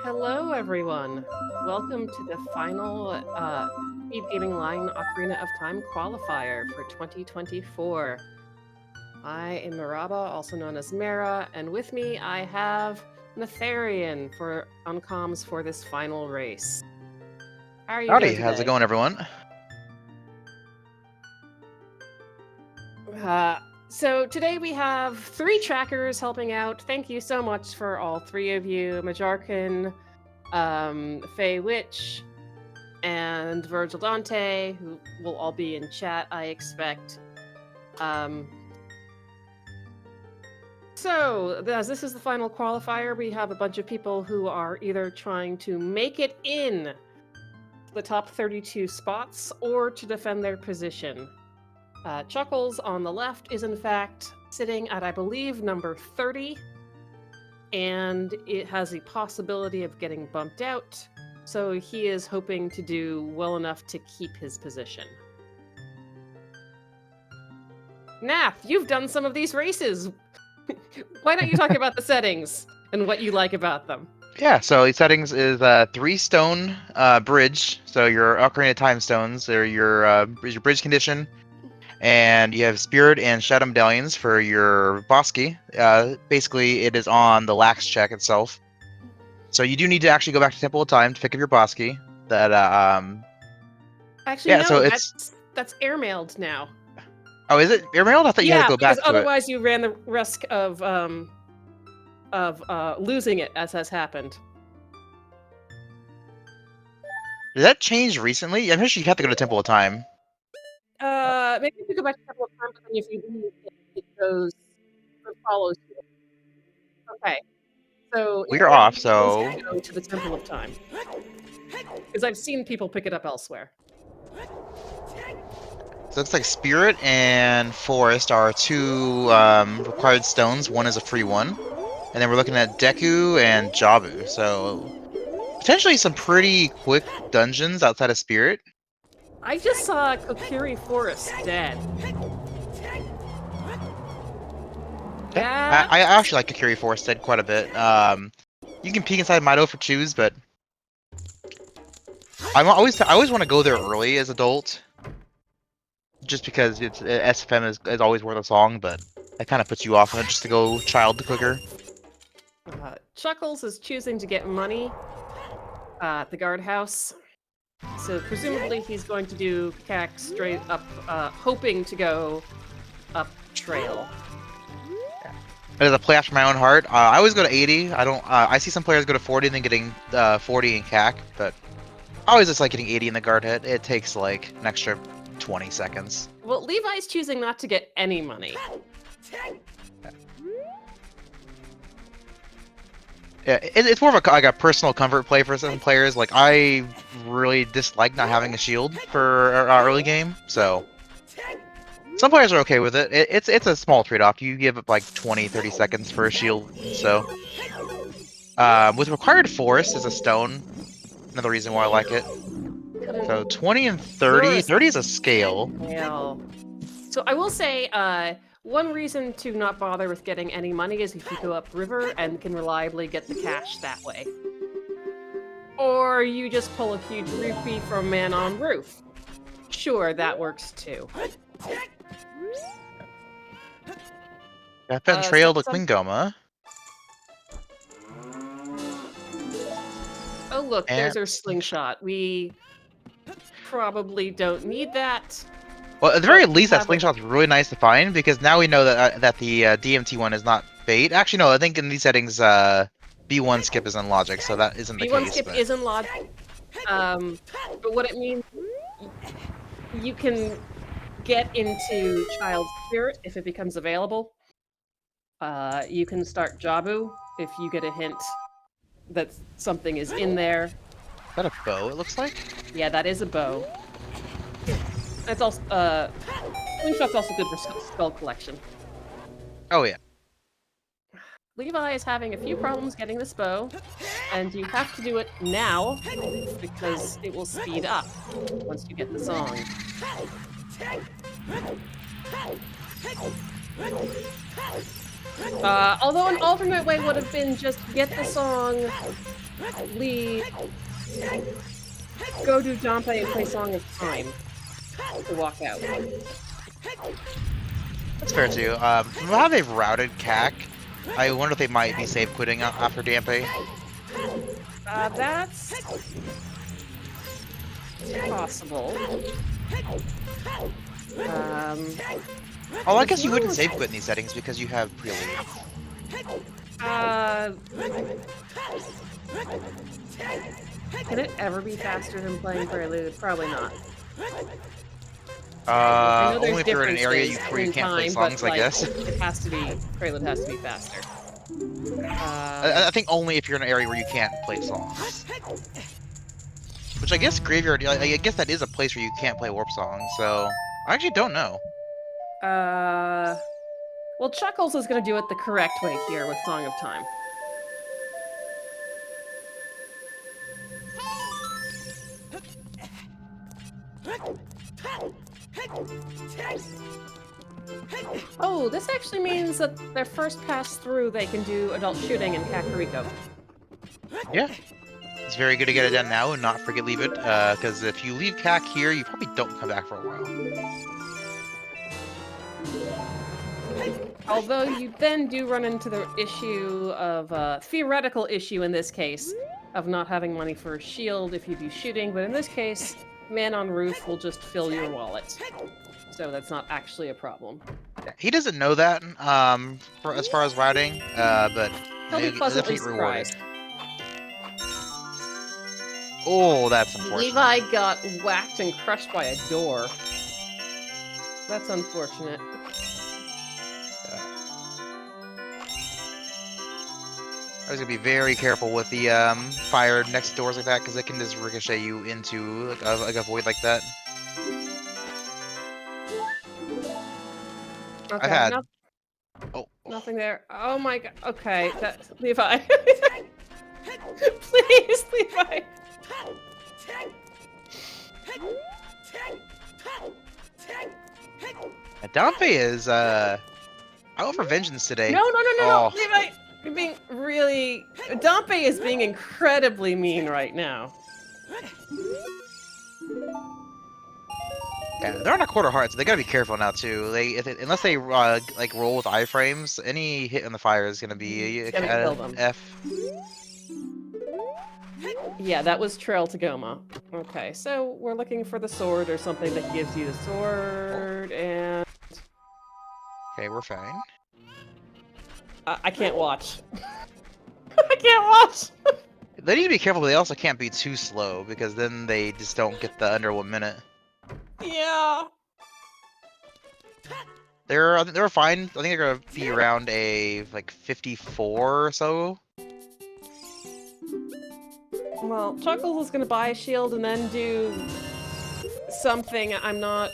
Hello, everyone. Welcome to the final Speedgaming Line Ocarina of Time qualifier for 2024. I am Maraba, also known as Mara, and with me I have Netharian on comms for this final race. How are you Howdy, doing today? how's it going, everyone? So today we have 3 trackers helping out. Thank you so much for all 3 of you. Majarkin, Faye Witch, and Virgil Dante, who will all be in chat, I expect. So, as this is the final qualifier, we have a bunch of people who are either trying to make it in the top 32 spots or to defend their position. Chuckles on the left is in fact sitting at, I believe, number 30, and it has a possibility of getting bumped out, so he is hoping to do well enough to keep his position. Nath, you've done some of these races. Why don't you talk about the settings and what you like about them? Yeah, so the settings is 3-stone bridge. So your Ocarina of Time stones, they're your bridge condition, and you have Spirit and Shadow Medallions for your boss key. Basically, it is on the lax check itself. So you do need to actually go back to Temple of Time to pick up your boss key. Actually, yeah, no, so it's that's airmailed now. Oh, is it airmailed? I thought you had to go back to it. Because otherwise you ran the risk of losing it, as has happened. Did that change recently? I'm sure you have to go to Temple of Time. Maybe if you go back to Temple of Time, but then if you leave, it goes, it follows you. Okay, so We're off, so go to the Temple of Time, because I've seen people pick it up elsewhere. So it looks like Spirit and Forest are 2 required stones. One is a free one. And then we're looking at Deku and Jabu. So potentially some pretty quick dungeons outside of Spirit. I just saw Kokiri Forest dead. Yeah. I actually like Kokiri Forest dead quite a bit. You can peek inside Mido for choose, but I always want to go there early as adult. Just because it's SFM is always worth a song, but that kind of puts you off on it just to go child quicker. Chuckles is choosing to get money at the guardhouse. So presumably he's going to do CAC straight up, hoping to go up trail. As a play after my own heart, I always go to 80. I don't. I see some players go to 40 and then getting 40 in CAC, but I always just like getting 80 in the guard hit. It takes like an extra 20 seconds. Well, Levi's choosing not to get any money. Yeah, it's more of a personal comfort play for some players. Like, I really dislike not having a shield for our early game, so some players are okay with it. It's a small trade-off. You give up like 20-30 seconds for a shield, so with required force as a stone, another reason why I like it. So 20 and 30. 30 is a scale. So I will say, one reason to not bother with getting any money is if you go up river and can reliably get the cash that way. Or you just pull a huge rupee from Man on Roof. Sure, that works too. That trail to Klingoma. Oh look, there's our slingshot. We probably don't need that. Well, at the very least, that slingshot's really nice to find, because now we know that that the DMT one is not bait. Actually, no, I think in these settings, B1 skip is in logic, so that isn't the case. B1 skip is in logic, but what it means, you can get into Child's Spirit if it becomes available. You can start Jabu if you get a hint that something is in there. Is that a bow, it looks like? Yeah, that is a bow. That's also, slingshot's also good for spell collection. Oh, yeah. Levi is having a few problems getting this bow, and you have to do it now, because it will speed up once you get the song. Although an alternate way would have been just get the song, leave, go do Dompe and play Song of Time to walk out. That's fair too. From how they've routed CAC, I wonder if they might be safe quitting after Dampe. That's possible. Oh, I guess you wouldn't save quit in these settings because you have prelude. Can it ever be faster than playing Prelude? Probably not. Only if you're in an area where you can't play songs, but, I guess. It has to be, Prelude has to be faster. I think only if you're in an area where you can't play songs. Which I guess Graveyard, I guess that is a place where you can't play warp songs, so I actually don't know. Well, Chuckles is going to do it the correct way here with Song of Time. Oh, this actually means that their first pass through, they can do adult shooting in Kakariko. Yeah. It's very good to get it done now and not forget leave it, because if you leave CAC here, you probably don't come back for a while. Although you then do run into the issue of, theoretical issue in this case, of not having money for a shield if you do shooting, but in this case, Man on Roof will just fill your wallet. So that's not actually a problem. He doesn't know that, as far as routing, but He'll be pleasantly surprised. Oh, that's unfortunate. Levi got whacked and crushed by a door. That's unfortunate. I was gonna be very careful with the fire next to doors like that because it can just ricochet you into like a void like that. Okay, I've had. Nothing there. Oh my god. Okay, that's Levi. Please, Levi. Dampe is out for vengeance today. No, Levi. You're being really... Dompe is being incredibly mean right now. Yeah, they're on a quarter heart, so they gotta be careful now too. Unless they like roll with iframes, any hit on the fire is gonna be an F. Yeah, that was Trail to Goma. Okay, so we're looking for the sword or something that gives you the sword, and... Okay, we're fine. I can't watch. I can't watch! They need to be careful, but they also can't be too slow, because then they just don't get the under 1 minute. Yeah. They're fine. I think they're gonna be around a like 54 or so. Well, Chuckles is gonna buy a shield and then do something. I'm not.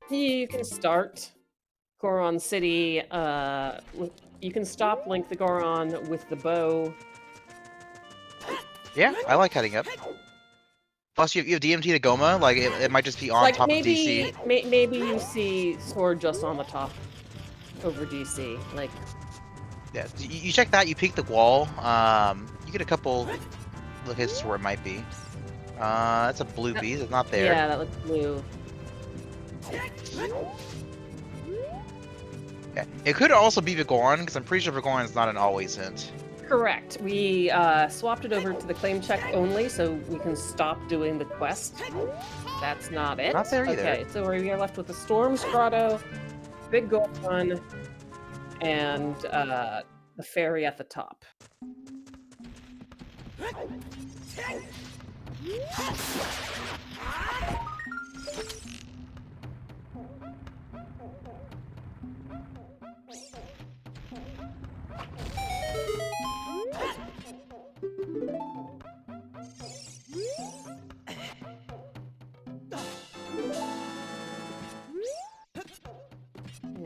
You can start Goron City. You can stop Link the Goron with the bow. Yeah, I like heading up. Plus, you have DMT to Goma. Like it might just be on top of DC. Maybe you see sword just on the top over DC. Like. Yeah, you check that. You peek the wall. You get a couple locations where it might be. That's a blue beast. It's not there. Yeah, that looks blue. Yeah, it could also be Goron because I'm pretty sure Goron is not an always hint. Correct. We swapped it over to the claim check only, so we can stop doing the quest. That's not it. Not there either. Okay, so we are left with the Storm Scotto, Big Goron, and the fairy at the top.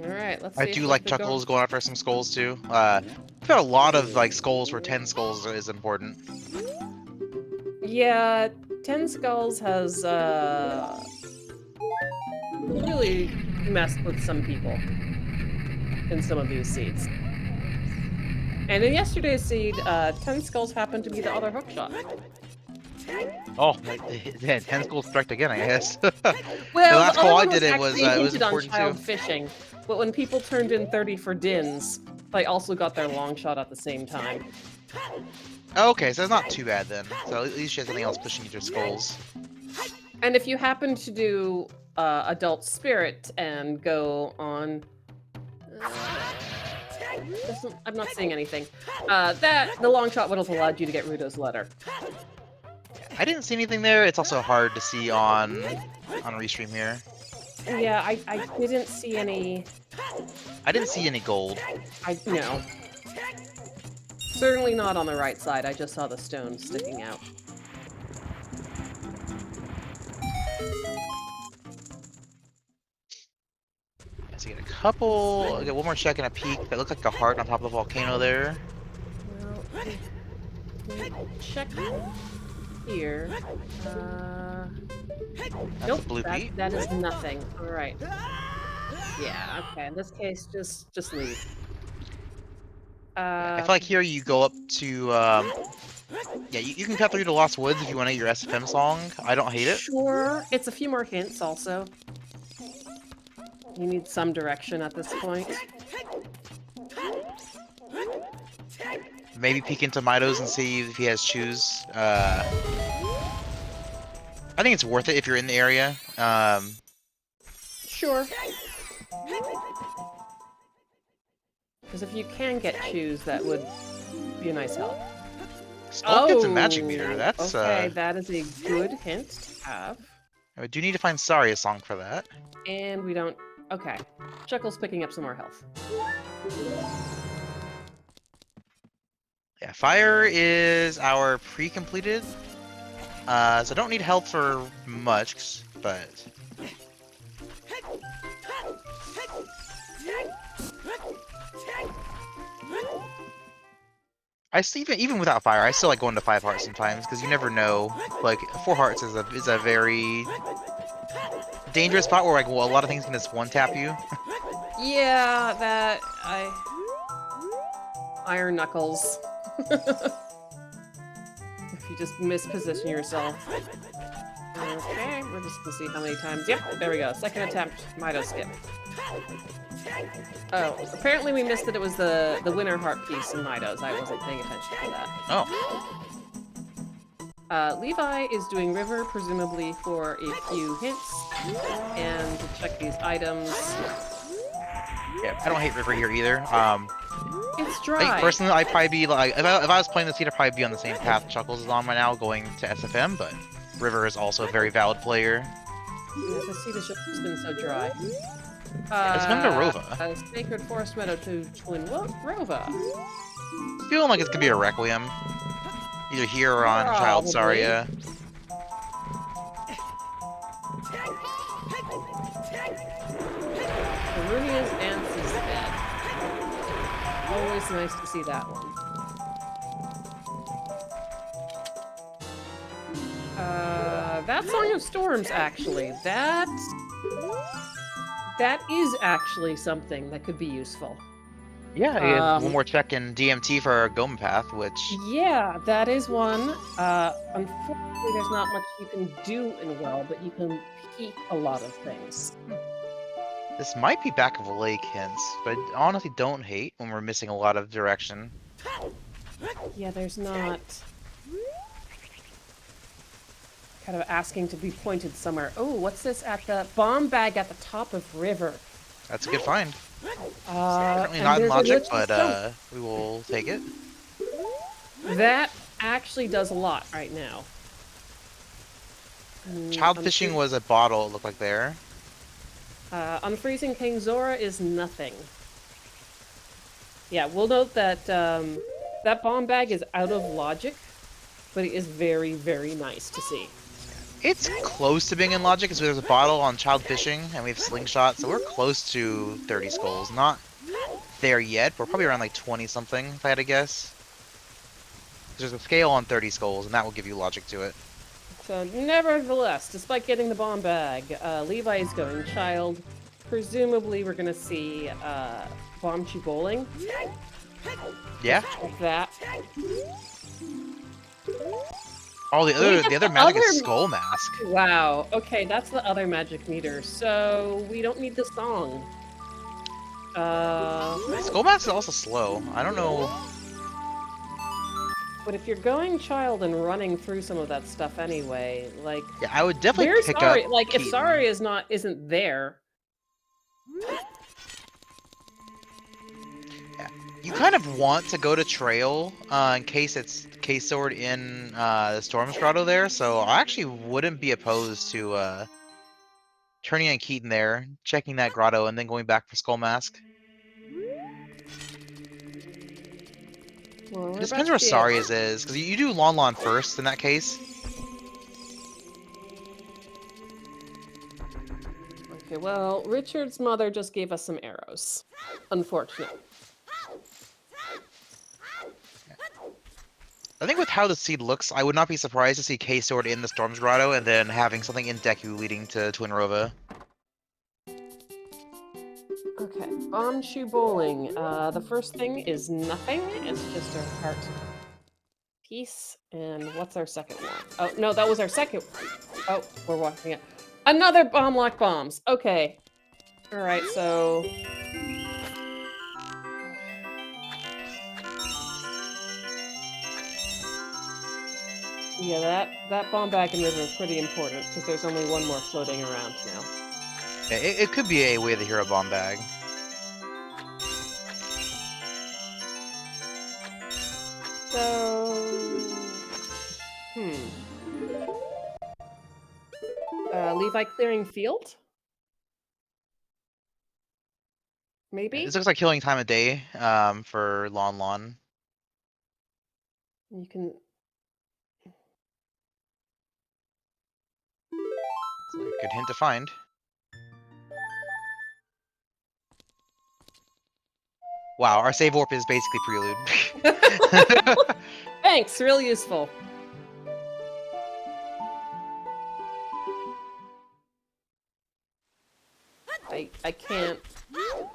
Alright, let's see. I do like Chuckles going after some skulls too. We've got a lot of like skulls where 10 skulls is important. Yeah, 10 Skulls has really messed with some people. in some of these seeds. And in yesterday's seed, 10 skulls happened to be the other hookshot. Oh, yeah, 10 skulls strike again, I guess. The Well, last the other call I one was did it was hinted on important child too. fishing, but when people turned in 30 for Dins, they also got their long shot at the same time. Okay, so it's not too bad then. So at least you have something else pushing you to skulls. And if you happen to do Adult Spirit and go on... I'm not seeing anything. The long shot would have allowed you to get Rudo's letter. I didn't see anything there. It's also hard to see on restream here. Yeah, I didn't see any... I didn't see any gold. No. Certainly not on the right side. I just saw the stone sticking out. So you get a couple. I get one more check and a peek. That looks like a heart on top of the volcano there. Well, check here. That's Nope, a blue peat. that is nothing. All right. Yeah. Okay. In this case, just leave. I feel like here you go up to. Yeah, you can cut through the Lost Woods if you want to your SFM song. I don't hate it. Sure. It's a few more hints also. You need some direction at this point. Maybe peek into Mitos and see if he has shoes. I think it's worth it if you're in the area. Sure. Because if you can get shoes, that would be a nice help. Skull gets a magic meter. That's okay. That is a good hint to have. I do need to find Saria's song for that. And we don't. Okay. Chuckle's picking up some more health. Yeah, fire is our pre-completed. So don't need health for much, but I still, even without fire, I still like going to 5 hearts sometimes because you never know. Like 4 hearts is a very dangerous spot where like a lot of things can just one tap you. Yeah, Iron Knuckles. If you just misposition yourself. Okay, we're just gonna see how many times. Yep, there we go. Second attempt, Mido skip. Oh, apparently we missed that it was the winner heart piece in Mido's. I wasn't paying attention to that. Oh. Levi is doing River, presumably for a few hints, and to check these items. Yeah, I don't hate River here either. It's I dry. think personally, I'd probably be like, if I was playing this seed, I'd probably be on the same path Chuckles is on right now, going to SFM, but River is also a very valid player. Yeah, the seed has just been so dry. Let's come to Rova. A Sacred Forest Meadow to Twin Rova. Feeling like it's gonna be a Requiem. Either here or on Child Saria. Arunia's Dance is dead. Always nice to see that one. That Song of Storms, actually. That is actually something that could be useful. Yeah, one more check in DMT for our Goma Path, which... Yeah, that is one. Unfortunately, there's not much you can do in Well, but you can peek a lot of things. This might be back of a lake hints, but I honestly don't hate when we're missing a lot of direction. Yeah, there's not... Kind of asking to be pointed somewhere. Oh, what's this at the bomb bag at the top of river? That's a good find. Certainly not in logic, but we will take it. That actually does a lot right now. Child fishing was a bottle, it looked like there. Unfreezing King Zora is nothing. Yeah, we'll note that that bomb bag is out of logic, but it is very, very nice to see. It's close to being in logic, because there's a bottle on Child Fishing, and we have Slingshot, so we're close to 30 skulls. Not there yet, but we're probably around like 20-something, if I had to guess. There's a scale on 30 skulls, and that will give you logic to it. So, nevertheless, despite getting the bomb bag, Levi is going Child, presumably we're gonna see Bombchu bowling. Yeah. Like that. Oh, the other magic is Skull Mask. Wow. Okay, that's the other magic meter. So we don't need the song. Skull Mask is also slow. I don't know. But if you're going child and running through some of that stuff anyway, like Yeah, I would definitely where's pick Sari? up. Like if Keaton. Sari isn't there. Yeah. You kind of want to go to Trail in case it's K-Sword in the Storm's Grotto there, so I actually wouldn't be opposed to turning on Keaton there, checking that grotto, and then going back for Skull Mask. Well, It just depends where Sari's is, because you do Lon Lon first in that case. Okay, well, Richard's mother just gave us some arrows. Unfortunately. I think with how the seed looks, I would not be surprised to see K-Sword in the Storm's Grotto and then having something in Deku leading to Twin Rova. Okay, Bombchu bowling. The first thing is nothing. It's just our heart piece. And what's our second one? Oh, no, that was our second one. Oh, we're walking it. Another bomb lock bombs. Okay. All right, so yeah, that bomb bag and river is pretty important because there's only one more floating around now. Yeah, it could be a way of the hero bomb bag. So, Levi clearing field? Maybe? This looks like killing time of day for Lon Lon. You can... It's a good hint to find. Wow, our save warp is basically prelude. Thanks, real useful. I can't.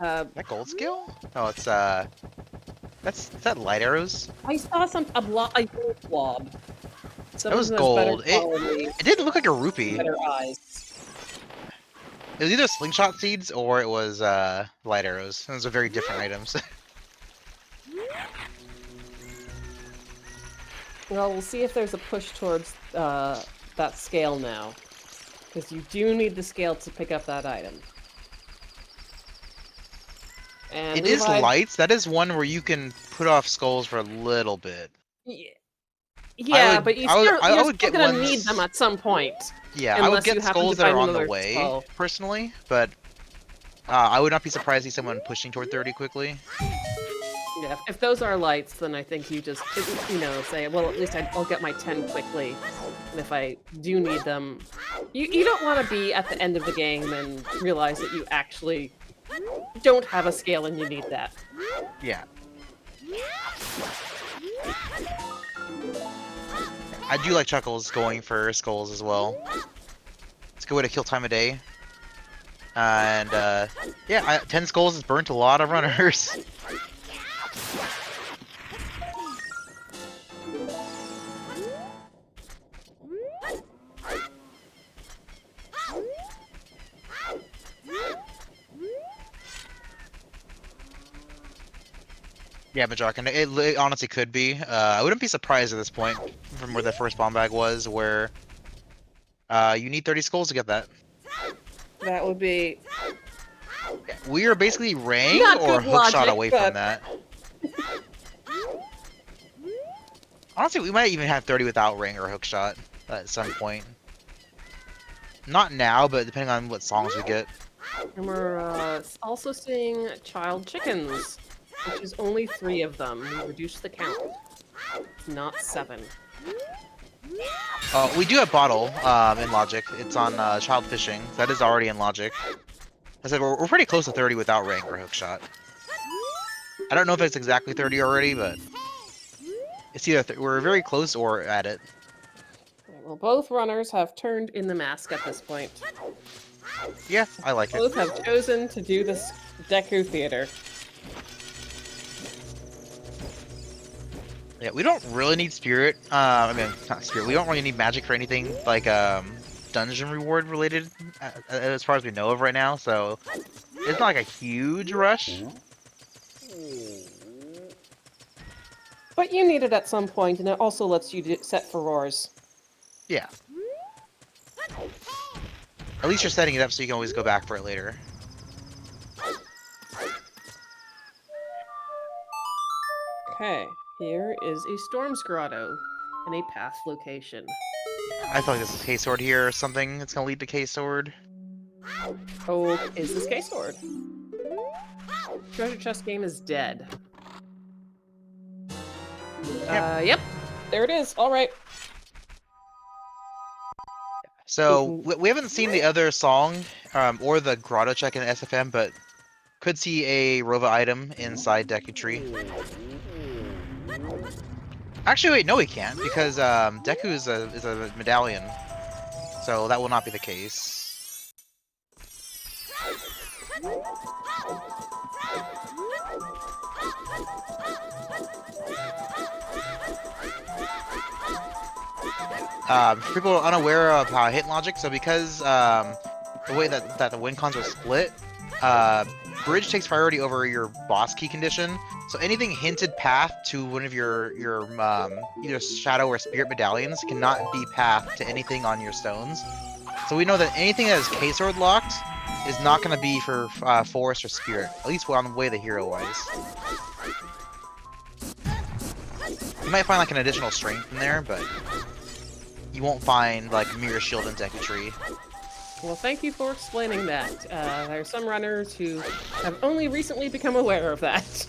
That gold skill? Oh, it's is that light arrows? I saw a gold blob. That was gold. It didn't look like a rupee. Better eyes. It was either slingshot seeds or it was light arrows. Those are very different items. Well, we'll see if there's a push towards that scale now. Because you do need the scale to pick up that item. And it is lights. That is one where you can put off skulls for a little bit. Yeah, but you're still gonna need them at some point. Yeah, I would get skulls that are on the way, personally, but I would not be surprised to see someone pushing toward 30 quickly. Yeah, if those are lights, then I think you just, say, well, at least I'll get my 10 quickly. And if I do need them... You don't want to be at the end of the game and realize that you actually don't have a scale and you need that. Yeah. I do like Chuckles going for skulls as well. It's a good way to kill time of day. And, yeah, 10 skulls has burnt a lot of runners. Yeah, Majark, and it honestly could be. I wouldn't be surprised at this point from where the first bomb bag was, where you need 30 skulls to get that. That would be... Yeah, we are basically Rang or Hookshot away from that. Honestly, we might even have 30 without Rang or Hookshot at some point. Not now, but depending on what songs we get. And we're also seeing child chickens, which is only 3 of them. We reduced the count, not 7. We do have Bottle in Logic. It's on Child Fishing. That is already in Logic. I said we're pretty close to 30 without Rang or Hookshot. I don't know if it's exactly 30 already, but it's either we're very close or at it. Well, both runners have turned in the mask at this point. Yeah, I like it. Both have chosen to do this Deku Theater. Yeah, we don't really need spirit. I mean, not spirit. We don't really need magic for anything like dungeon reward related, as far as we know of right now. So it's not like a huge rush. But you need it at some point, and it also lets you set furores. Yeah. At least you're setting it up so you can always go back for it later. Okay, here is a Storm's Grotto in a path location. I feel like this is K-Sword here or something. It's gonna lead to K-Sword. Oh, is this K-Sword? Treasure chest game is dead. Yep. There it is. All right. So we haven't seen the other song or the grotto check in SFM, but could see a Rova item inside Deku Tree. Actually, wait, no, we can't because Deku is a medallion, so that will not be the case. For people unaware of hit logic, so because the way that the win cons are split, bridge takes priority over your boss key condition. So anything hinted path to one of your either shadow or spirit medallions cannot be path to anything on your stones. So we know that anything that is K-Sword locked is not going to be for forest or spirit, at least on the way the hero wise. You might find like an additional strength in there, but you won't find like Mirror Shield and Deku Tree. Well, thank you for explaining that. There are some runners who have only recently become aware of that.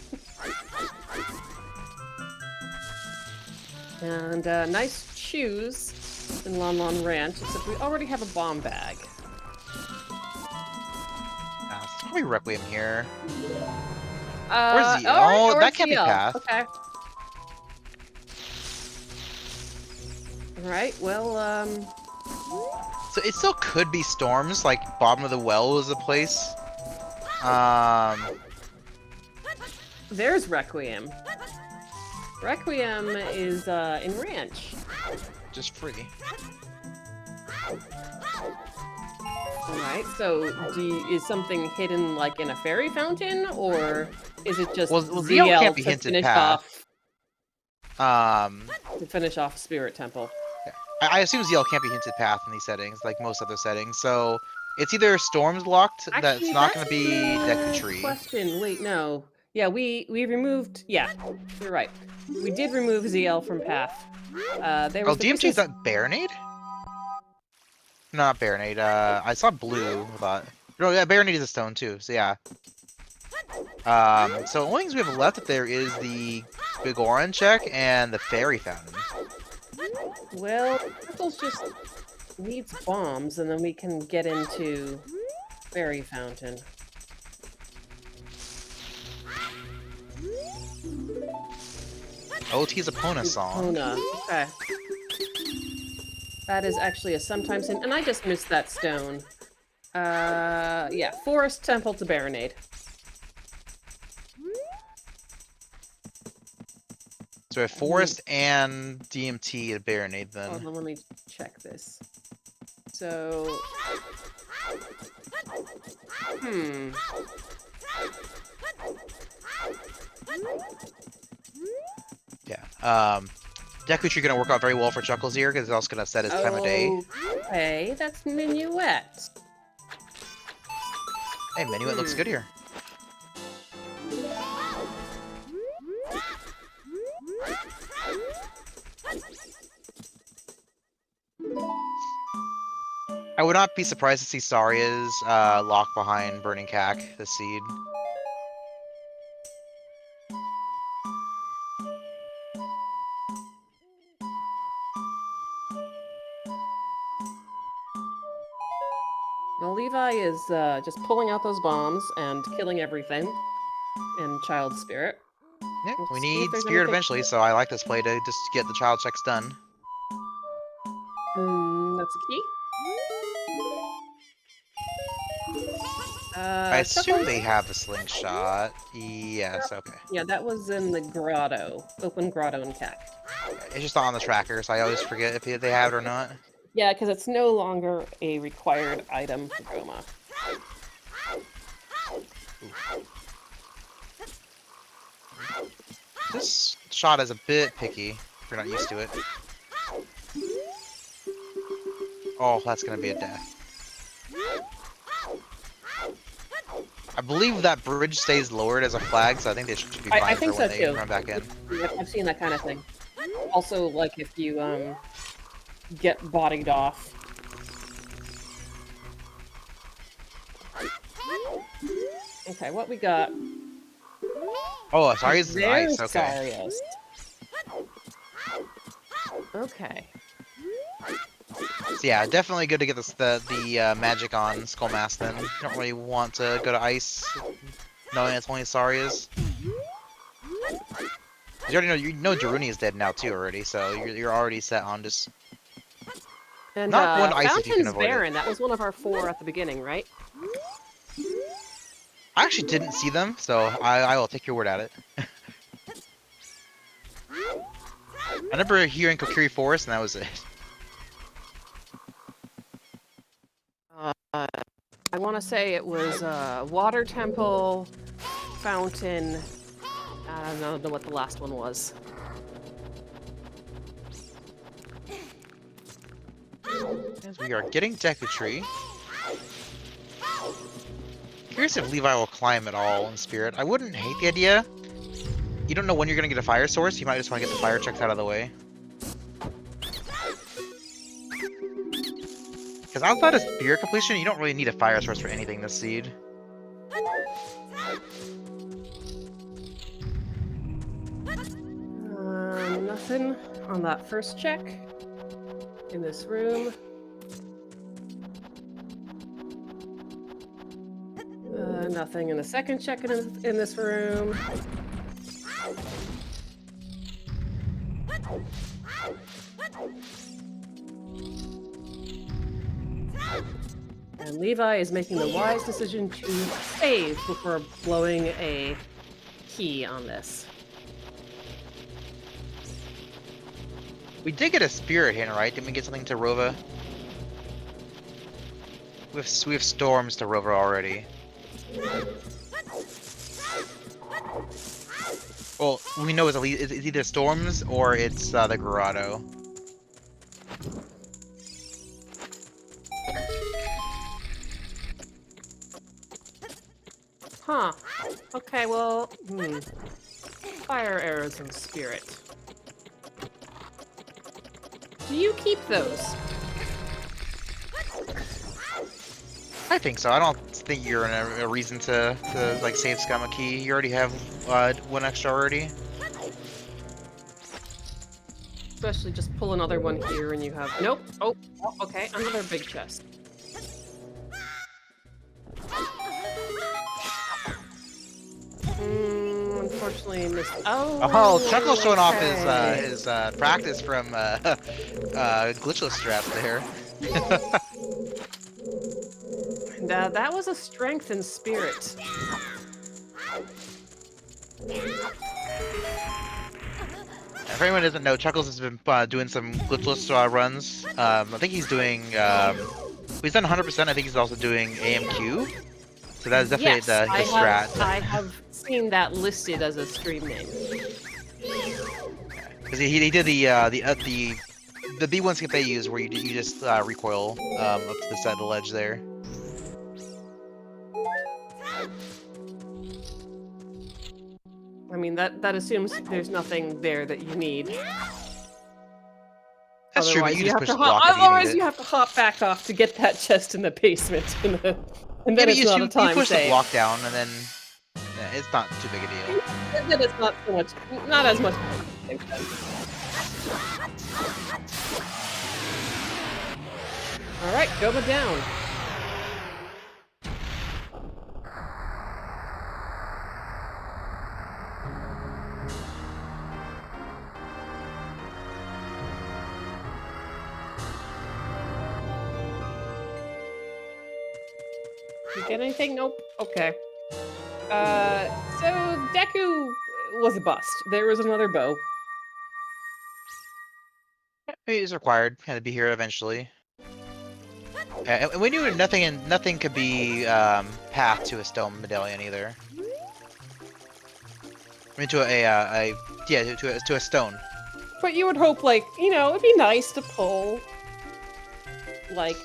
And nice shoes in Lon Lon Ranch, except we already have a bomb bag. It's probably Requiem here. Where's the? Oh, that can't be ZL. path. Okay. Alright, well, So it still could be storms, like bottom of the well is a place. there's Requiem. Requiem is in Ranch. Just free. Alright, so is something hidden like in a fairy fountain, or is it just Well, ZL can't be to hinted finish path. off Spirit Temple? I assume ZL can't be hinted path in these settings, like most other settings. So it's either storms locked that's not going to be Deku Tree. Question. Wait, no. Yeah, we removed. Yeah, you're right. We did remove ZL from path. There was DMG is that Baronade? No, not Baronade. I saw blue. I thought. No, yeah, Baronade is a stone too. So yeah. So the only things we have left there is the Goron check and the fairy fountain. Well, Crystals just needs bombs, and then we can get into fairy fountain. OT's Epona song. Epona. Okay. That is actually a sometimes hint, and I just missed that stone. Yeah, Forest Temple to Baronade. So we have Forest and DMT to Baronade then. Hold on, let me check this. So... Yeah. Deku Tree gonna work out very well for Chuckles here because it's also gonna set his time of day. Okay, that's Minuet. Hey, Minuet looks good here. I would not be surprised to see Saria's locked behind Burning Cack, the seed. Well, Levi is just pulling out those bombs and killing everything in Child Spirit. Yeah, Let's we see need if there's Spirit anything- eventually, so I like this play to just get the child checks done. That's a key. I assume Chuckles? they have a slingshot. Yes, okay. Yeah, that was in the grotto. Open grotto in CAC. It's just not on the tracker, so I always forget if they have it or not. Yeah, because it's no longer a required item for Goma. This shot is a bit picky if you're not used to it. Oh, that's gonna be a death. I believe that bridge stays lowered as a flag, so I think they should be fine I for think when so they too. run back in. I've seen that kind of thing. Also, like if you get bodied off. Okay, what we got? Oh, sorry, it's There's nice. Okay. Sarius. Okay. So yeah, definitely good to get the magic on Skullmask then. You don't really want to go to ice knowing it's only Saria's. You already know Daruni is dead now too already, so you're already set on just And not going to ice if you can Fountain's avoid Baron, it. that was one of our 4 at the beginning, right? I actually didn't see them, so I will take your word at it. I remember hearing Kokiri Forest, and that was it. I want to say it was Water Temple, Fountain. I don't know what the last one was. As we are getting Deku Tree. Curious if Levi will climb at all in Spirit. I wouldn't hate the idea. You don't know when you're going to get a fire source. You might just want to get the fire checks out of the way. Because outside of Spirit completion, you don't really need a fire source for anything this seed. Nothing on that first check. In this room. Nothing in the second check in this room. And Levi is making the wise decision to save before blowing a key on this. We did get a Spirit hint, right? Didn't we get something to Rova? We have storms to Rova already. Well, we know it's either storms or it's the grotto. Huh. Okay, well, fire arrows and spirit. Do you keep those? I think so. I don't think you're in a reason to like save Scum a key. You already have one extra already. Especially just pull another one here and you have... Nope. Oh, okay. Another big chest. Unfortunately missed... Oh, Chuckle's showing off his practice from glitchless strats there. And that was a strength and spirit. For anyone who doesn't know, Chuckles has been doing some glitchless runs. I think he's doing... he's done 100%. I think he's also doing AMQ. So that is definitely Yes, the strat. I have seen that listed as a stream name. Because he did the B1 skip they use where you just recoil up to the side of the ledge there. I mean, that assumes there's nothing there that you need. That's true, but Otherwise, you just push the hop, block if you otherwise need you it. have to hop back off to get that chest in the basement. And then Yeah, it's not a time you push save. the block down and then it's not too big a deal. And then it's not so much, not as much. All right, Goma down. You get anything? Nope. Okay. So Deku was a bust. There was another bow. He's required. Had to be here eventually. And we knew nothing could be path to a stone medallion either. I mean, to a stone. But you would hope, like, you know, it'd be nice to pull, like,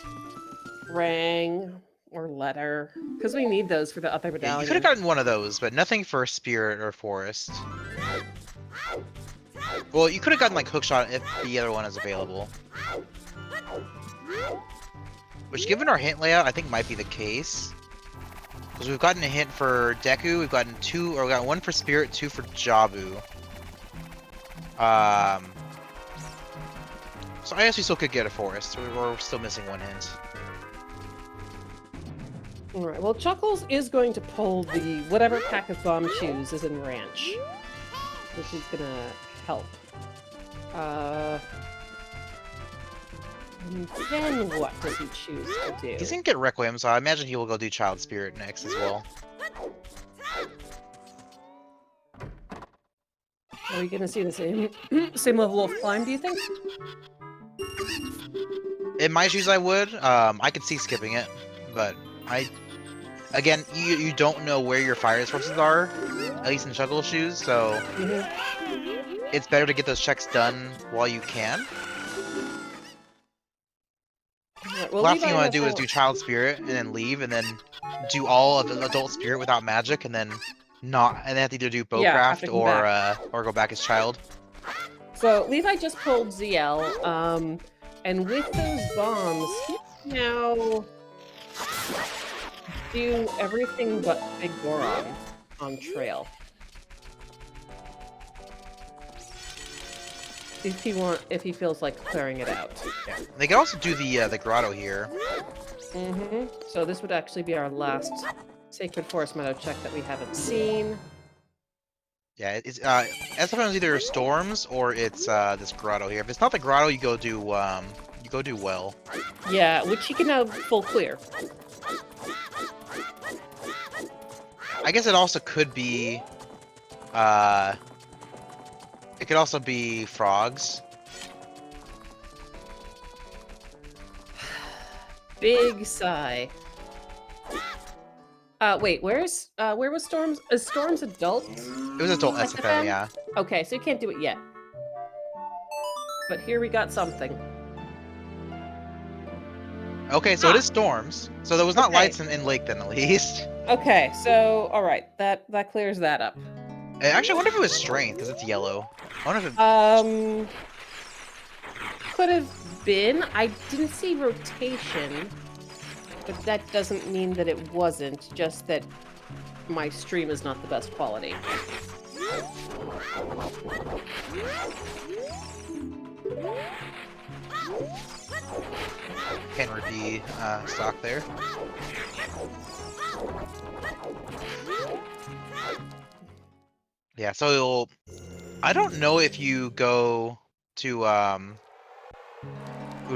Rang or Letter, because we need those for the other Yeah, medallion. you could have gotten one of those, but nothing for Spirit or Forest. Well, you could have gotten like Hookshot if the other one is available. Which, given our hint layout, I think might be the case. Because we've gotten a hint for Deku, we got one for Spirit, 2 for Jabu. So I guess we still could get a Forest. We're still missing one hint. Alright, well, Chuckles is going to pull the whatever pack of bomb shoes is in Ranch, which is gonna help. And then what does he choose to do? He's gonna get Requiem, so I imagine he will go do Child Spirit next as well. Are we gonna see the same level of climb, do you think? In my shoes, I would. I could see skipping it, but again, you don't know where your fire sources are, at least in Chuckle's shoes, so it's better to get those checks done while you can. Right, The last thing you want to do is do Child Spirit and then leave, and then do all of the Adult Spirit without magic, and then have to either do Bowcraft or go back as Child. So Levi just pulled ZL, and with those bombs, he can now do everything but Big Goron on trail. If he feels like clearing it out. Yeah. They can also do the grotto here. So this would actually be our last Sacred Forest Meadow check that we haven't seen. Yeah, it's sometimes either storms or it's this grotto here. If it's not the grotto, you go do well. Yeah, which he can now full clear. I guess it also could be it could also be frogs. Big sigh. Wait, where was Storms? Is Storms adult? It was adult SFM, yeah. Okay, so you can't do it yet. But here we got something. Okay, so it is storms. So there was not lights in Lake then, at least. Okay, so alright, that clears that up. Actually, I wonder if it was strength, because it's yellow. I wonder if it... Could have been. I didn't see rotation, but that doesn't mean that it wasn't, just that my stream is not the best quality. Can repeat stock there. Yeah, so I don't know if you go to ooh,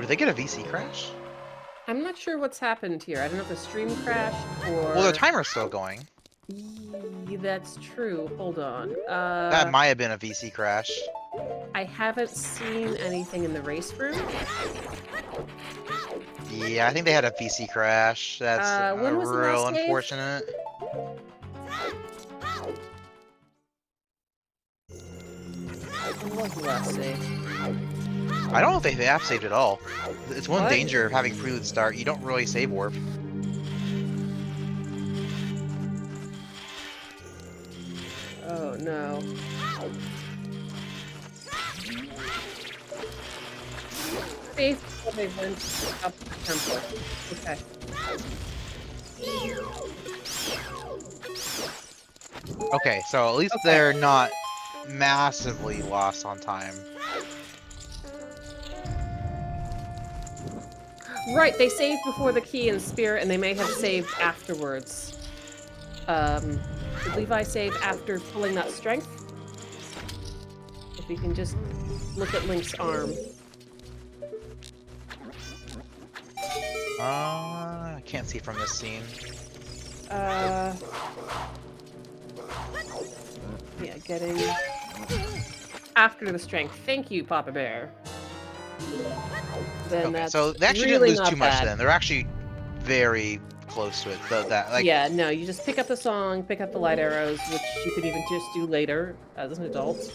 did they get a VC crash? I'm not sure what's happened here. I don't know if the stream crashed or... Well, the timer's still going. That's true. Hold on. That might have been a VC crash. I haven't seen anything in the race room. Yeah, I think they had a VC crash. That's when was the real last save? unfortunate. When was the last save? I don't know if they have saved at all. It's one danger of having prelude start. You don't really save warp. Oh no. Save before they went up the temple. Okay. Okay, so at least they're not massively lost on time. Right, they saved before the key and spirit, and they may have saved afterwards. Did Levi save after pulling that strength? If we can just look at Link's arm. I can't see from this scene. Yeah, getting after the strength. Thank you, Papa Bear. Then Okay, that's so they actually really didn't lose not too much bad. then. They're actually very close to it. That like Yeah, no, you just pick up the song, pick up the light arrows, which you could even just do later as an adult.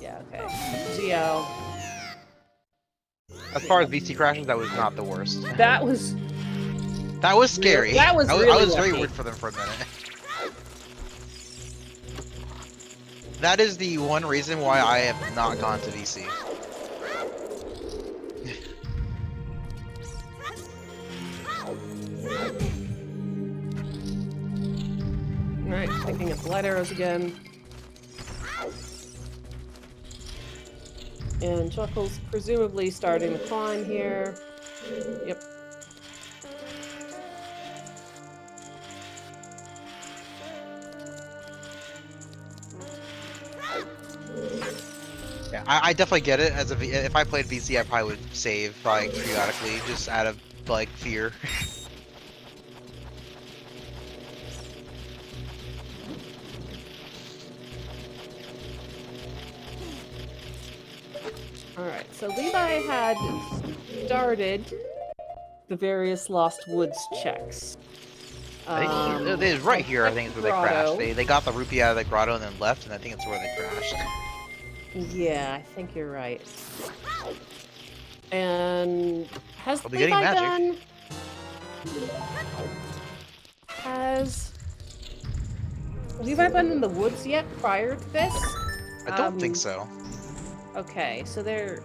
Yeah, okay. GL. as far as VC crashes, that was not the worst. That was That was scary. that was I really was very lucky. worried for them for a minute. That is the one reason why I have not gone to VC. Alright, picking up the light arrows again. And Chuckles presumably starting the climb here. Yep. Yeah, I definitely get it. If I played VC, I probably would save like periodically, just out of like fear. Alright, so Levi had started the various Lost Woods checks. I think it was right here. I think is where they Grotto. crashed. They got the rupee out of the grotto and then left, and I think it's where they crashed. Yeah, I think you're right. And has They'll be getting Levi magic. Has Levi been in the woods yet prior to this? I don't think so. Okay, so they're...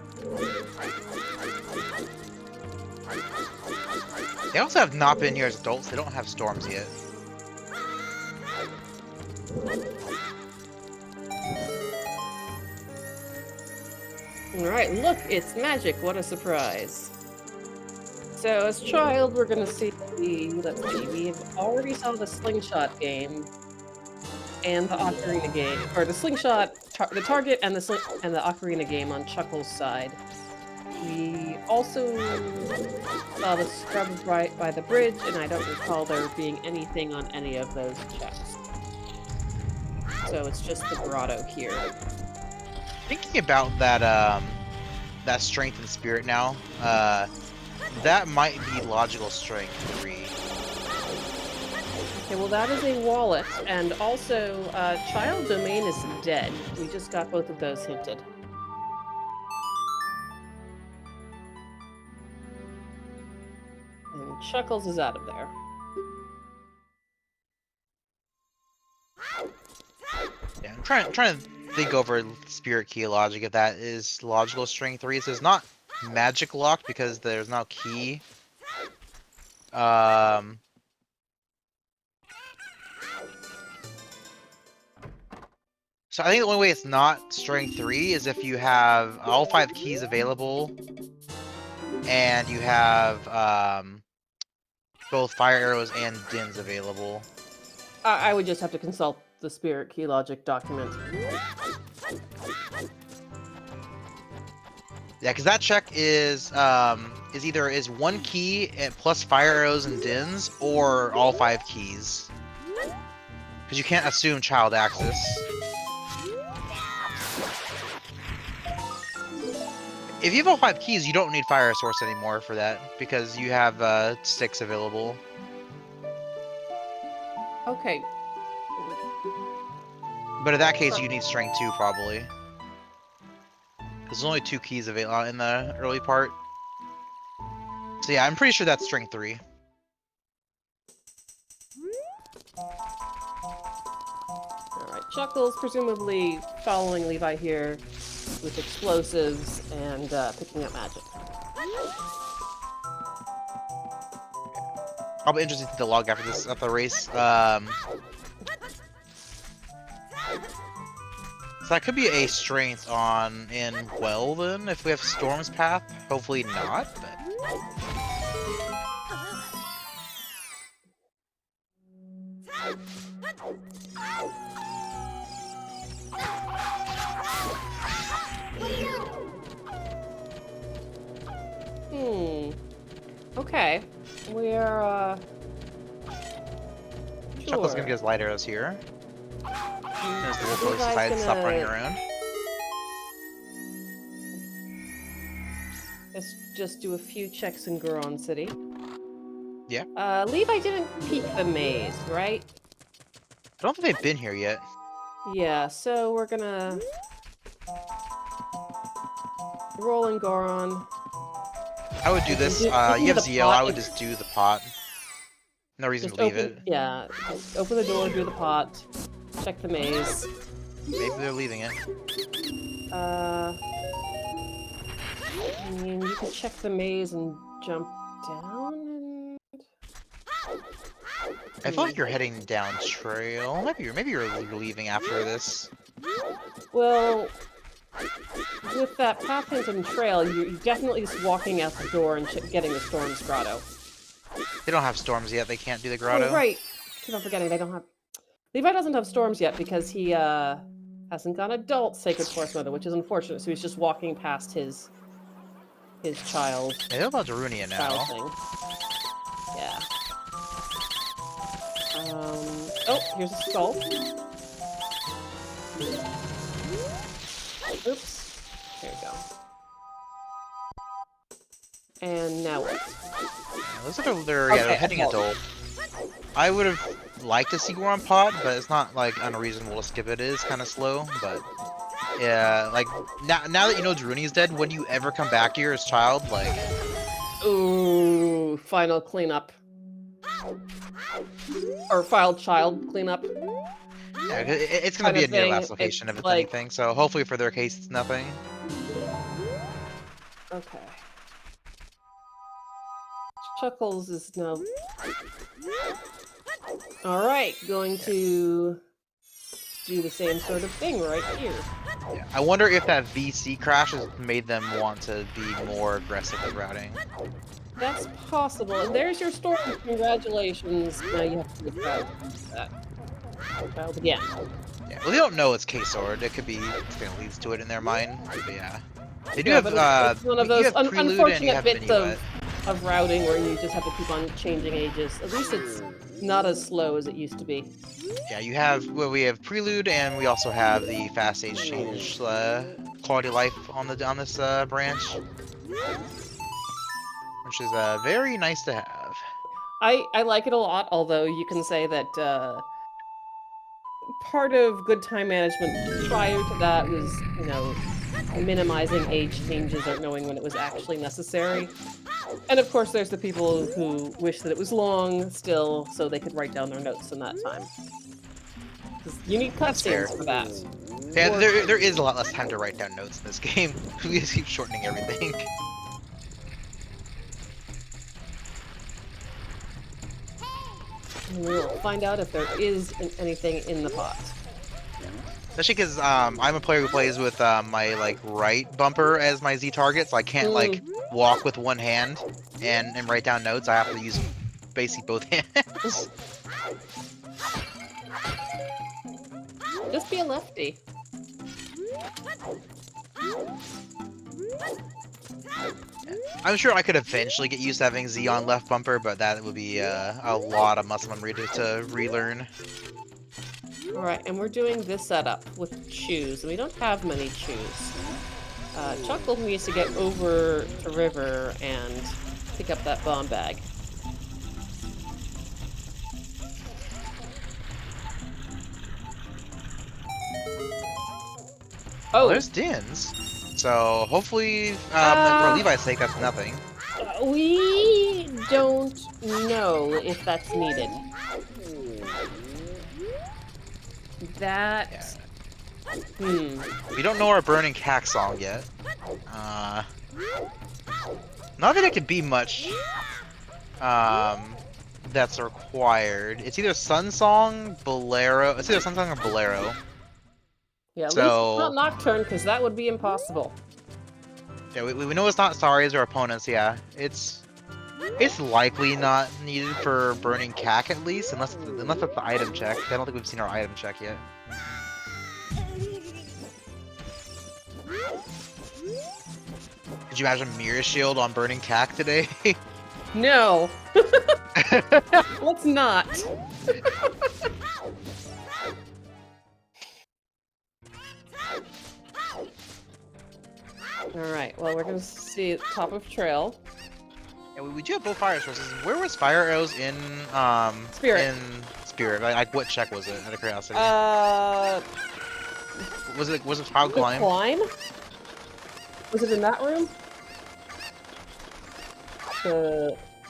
They also have not been here as adults. They don't have storms yet. Alright, look, it's magic. What a surprise. So, as child, we're gonna see, let's see, we've already saw the slingshot game and the ocarina game, or the slingshot, the target and the ocarina game on Chuckle's side. We also saw the scrub right by the bridge, and I don't recall there being anything on any of those checks. So it's just the grotto here. Thinking about that, that strength and spirit now, that might be logical strength 3. Okay, well that is a wallet, and also child domain is dead. We just got both of those hinted. And Chuckles is out of there. Yeah, I'm trying to think over spirit key logic if that is logical strength 3. So it's not magic locked because there's no key. So I think the only way it's not strength 3 is if you have all 5 keys available and you have both fire arrows and dins available. I would just have to consult the spirit key logic document. Yeah, because that check is either 1 key and plus fire arrows and dins, or all 5 keys. Because you can't assume child access. If you have all 5 keys, you don't need fire source anymore for that, because you have sticks available. Okay. But in that case, you need strength 2 probably. There's only 2 keys available in the early part. So yeah, I'm pretty sure that's strength 3. Alright, Chuckles presumably following Levi here with explosives and picking up magic. I'll be interested to see the log after this the race. So that could be a strength on in well then if we have Storm's Path. Hopefully not, but Okay. We're Chuckle's gonna get his light arrows here. As the wolf always decides to stop running around. Let's just do a few checks in Goron City. Yeah. Levi didn't peek the maze, right? I don't think they've been here yet. Yeah, so we're gonna roll in Goron. I would do this. You have ZL, I would just do the pot. No reason to leave it. Yeah, just open the door, do the pot, check the maze. Maybe they're leaving it. I mean, you can check the maze and jump down and... I feel like you're heading down trail. Maybe you're leaving after this. Well, with that path into trail, you're definitely just walking out the door and getting the Storm's Grotto. They don't have storms yet. They can't do the grotto. Oh, right. Keep on forgetting they don't have... Levi doesn't have storms yet because he hasn't gone adult Sacred Forest Mother, which is unfortunate. So he's just walking past his child. They know about Darunia now. Thing. Yeah. Oh, here's a skull. Oops. There we go. And now what? Yeah, looks like they're heading adult. I would have liked to see Goron Pot, but it's not like unreasonable to skip it. It is kind of slow, but yeah, like now that you know Darunia's dead, when do you ever come back here as child? Like, ooh, final cleanup. Or filed child cleanup. Yeah, it's gonna be a near last location if it's like... anything. So hopefully for their case, it's nothing. Okay. Chuckles is now... Alright, going to do the same sort of thing right here. Yeah. I wonder if that VC crash has made them want to be more aggressive with routing. That's possible. And there's your storm. Congratulations. Now you have to be proud of that. Child again. Yeah, well, they don't know it's K-Sword. It could be something that leads to it in their mind. But yeah. They do Yeah, have, it's one of those unfortunate bits of routing where you just have to keep on changing ages. At least it's not as slow as it used to be. Yeah, you have, well, we have Prelude, and we also have the fast age change quality of life on this branch, which is very nice to have. I like it a lot, although you can say that part of good time management prior to that was, you know, minimizing age changes or knowing when it was actually necessary. And of course, there's the people who wish that it was long still, so they could write down their notes in that time. Because you need cutscenes for that. Yeah, there is a lot less time to write down notes in this game. We just keep shortening everything. And we'll find out if there is anything in the pot. Especially because I'm a player who plays with my right bumper as my Z target, so I can't walk with one hand and write down notes. I have to use basically both hands. Just be a lefty. I'm sure I could eventually get used to having Z on left bumper, but that would be a lot of muscle memory to relearn. Alright, and we're doing this setup with shoes, and we don't have many shoes. Chuckle needs to get over to River and pick up that bomb bag. Oh, there's Dins. So hopefully, for Levi's sake, that's nothing. We don't know if that's needed. That... Yeah. We don't know our Burning Cack song yet. Not that it could be much that's required. It's either Sun Song, Bolero. It's either Sun Song or Bolero. Yeah, at least it's not Nocturne, because that would be impossible. Yeah, we know it's not Stari's or opponents. Yeah, it's likely not needed for Burning Cack at least, unless it's the item check. I don't think we've seen our item check yet. Could you imagine Mirror Shield on Burning Cack today? No. Let's not. Alright, well, we're gonna see at the top of trail. Yeah, we do have both fire sources. Where was fire arrows in Spirit. In Spirit? Like what check was it? Out of curiosity. Was it Cloud Climb? Climb? Was it in that room?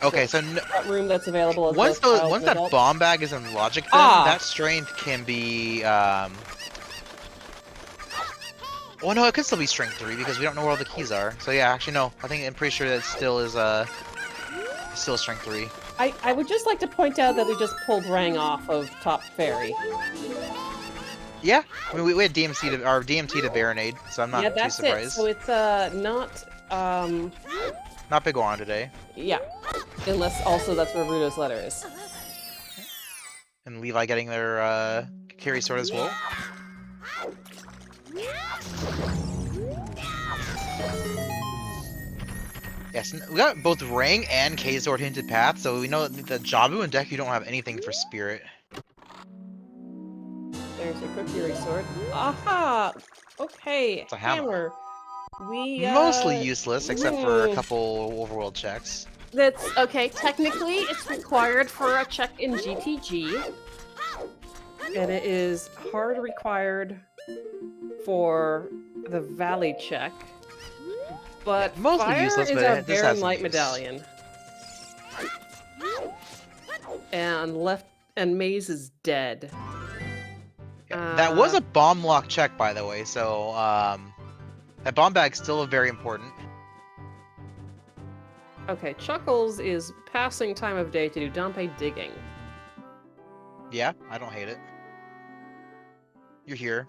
Okay, so that room that's available as once that adults? bomb bag is in logic, then that strength can be well, no, it could still be strength 3 because we don't know where all the keys are. So yeah, actually no, I'm pretty sure that still is still strength 3. I would just like to point out that we just pulled Rang off of Top Ferry. Yeah, I mean we had DMT to Baronade, so I'm not too surprised. It. So it's not Big Goron today. Yeah, unless also that's where Rudo's letter is. And Levi getting their carry sword as well. Yes, we got both Rang and K-Sword hinted path, so we know that the Jabu and Deku don't have anything for Spirit. There's your Kokiri sword. Aha! Okay, It's a hammer. We mostly useless, except for a couple overworld checks. That's okay. Technically, it's required for a check in GTG, and it is hard required for the Valley check. But yeah, mostly fire useless, is but our it does Baron have Light some use. Medallion, and Maze is dead. Yeah, that was a bomb lock check, by the way. So that bomb bag's still very important. Okay, Chuckles is passing time of day to do Dompe digging. Yeah, I don't hate it. You're here.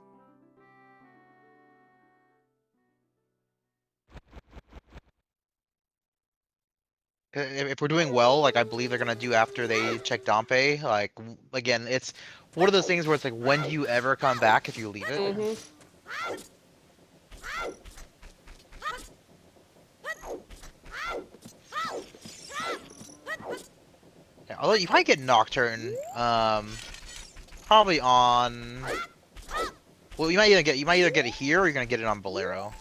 If we're doing well, like I believe they're gonna do after they check Dompe, like again, it's one of those things where it's like, when do you ever come back if you leave it? Mm-hmm. Yeah, although you might get Nocturne, probably on. Well, you might either get it here or you're gonna get it on Bolero.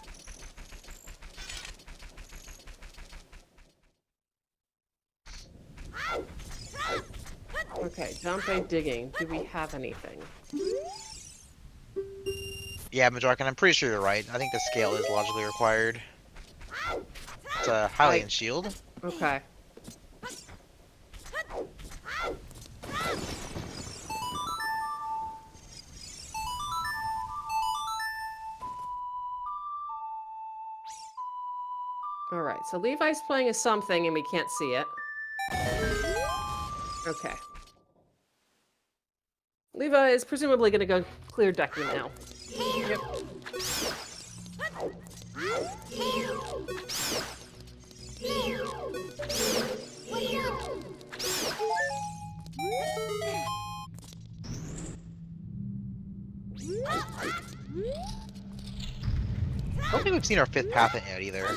Okay, Dompe digging. Do we have anything? Yeah, Majorcan, I'm pretty sure you're right. I think the scale is logically required. It's a Hylian shield. Okay. Alright, so Levi's playing as something and we can't see it. Okay. Levi is presumably going to go clear Deku now. Yep. I don't think we've seen our 5th path in yet either.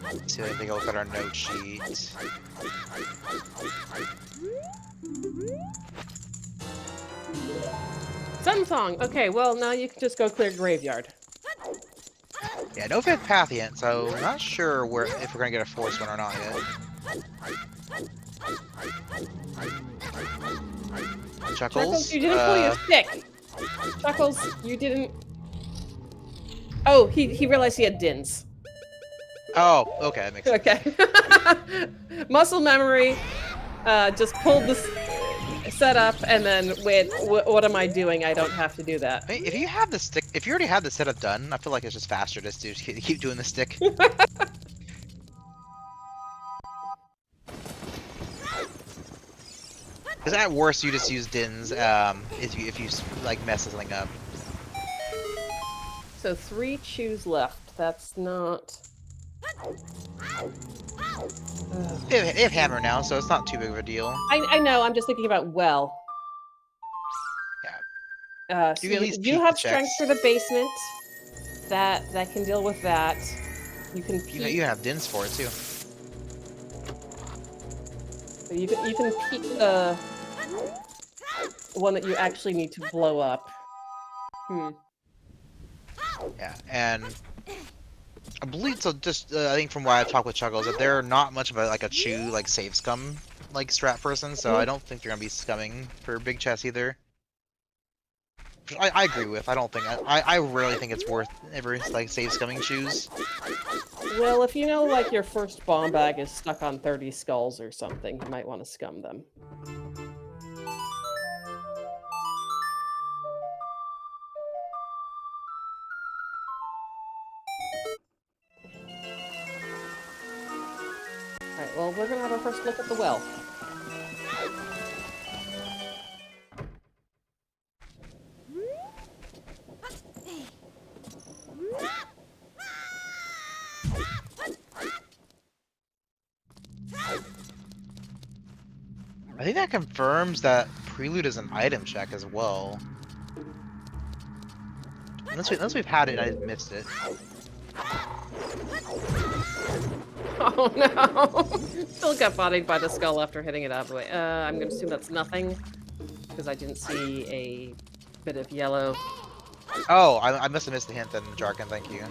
Let's see if I take a look at our note sheet. Sun Song! Okay, well, now you can just go clear Graveyard. Yeah, no 5th path yet, so I'm not sure if we're gonna get a force one or not yet. Chuckles, you didn't pull your stick! Chuckles, you didn't... Oh, he realized he had Dins. Oh, okay, that makes sense. Okay. Muscle memory, just pulled this setup, and then, wait, what am I doing? I don't have to do that. I mean, if you have the stick, if you already have the setup done, I feel like it's just faster just to keep doing the stick. Because at worst, you just use Dins if you like mess something up. So 3 chews left. That's not. They have hammer now, so it's not too big of a deal. I know. I'm just thinking about well. Yeah. So you can at least you have the strength checks. for the basement. That can deal with that. You can peek. You have Dins for it too. You can peek the one that you actually need to blow up. Yeah, and I believe so. Just I think from what I've talked with Chuckles, that they're not much of a chew save scum strat person. So I don't think they're gonna be scumming for big chests either. Which I agree with. I don't think I rarely think it's worth ever save scumming chews. Well, if you know, like, your first bomb bag is stuck on 30 skulls or something, you might want to scum them. Alright, well, we're gonna have our first look at the well. I think that confirms that Prelude is an item check as well. Unless we've had it and I missed it. Oh no! Still got bodied by the skull after hitting it out of the way. I'm gonna assume that's nothing, because I didn't see a bit of yellow. Oh, I must have missed the hint then, Jarkin, thank you. You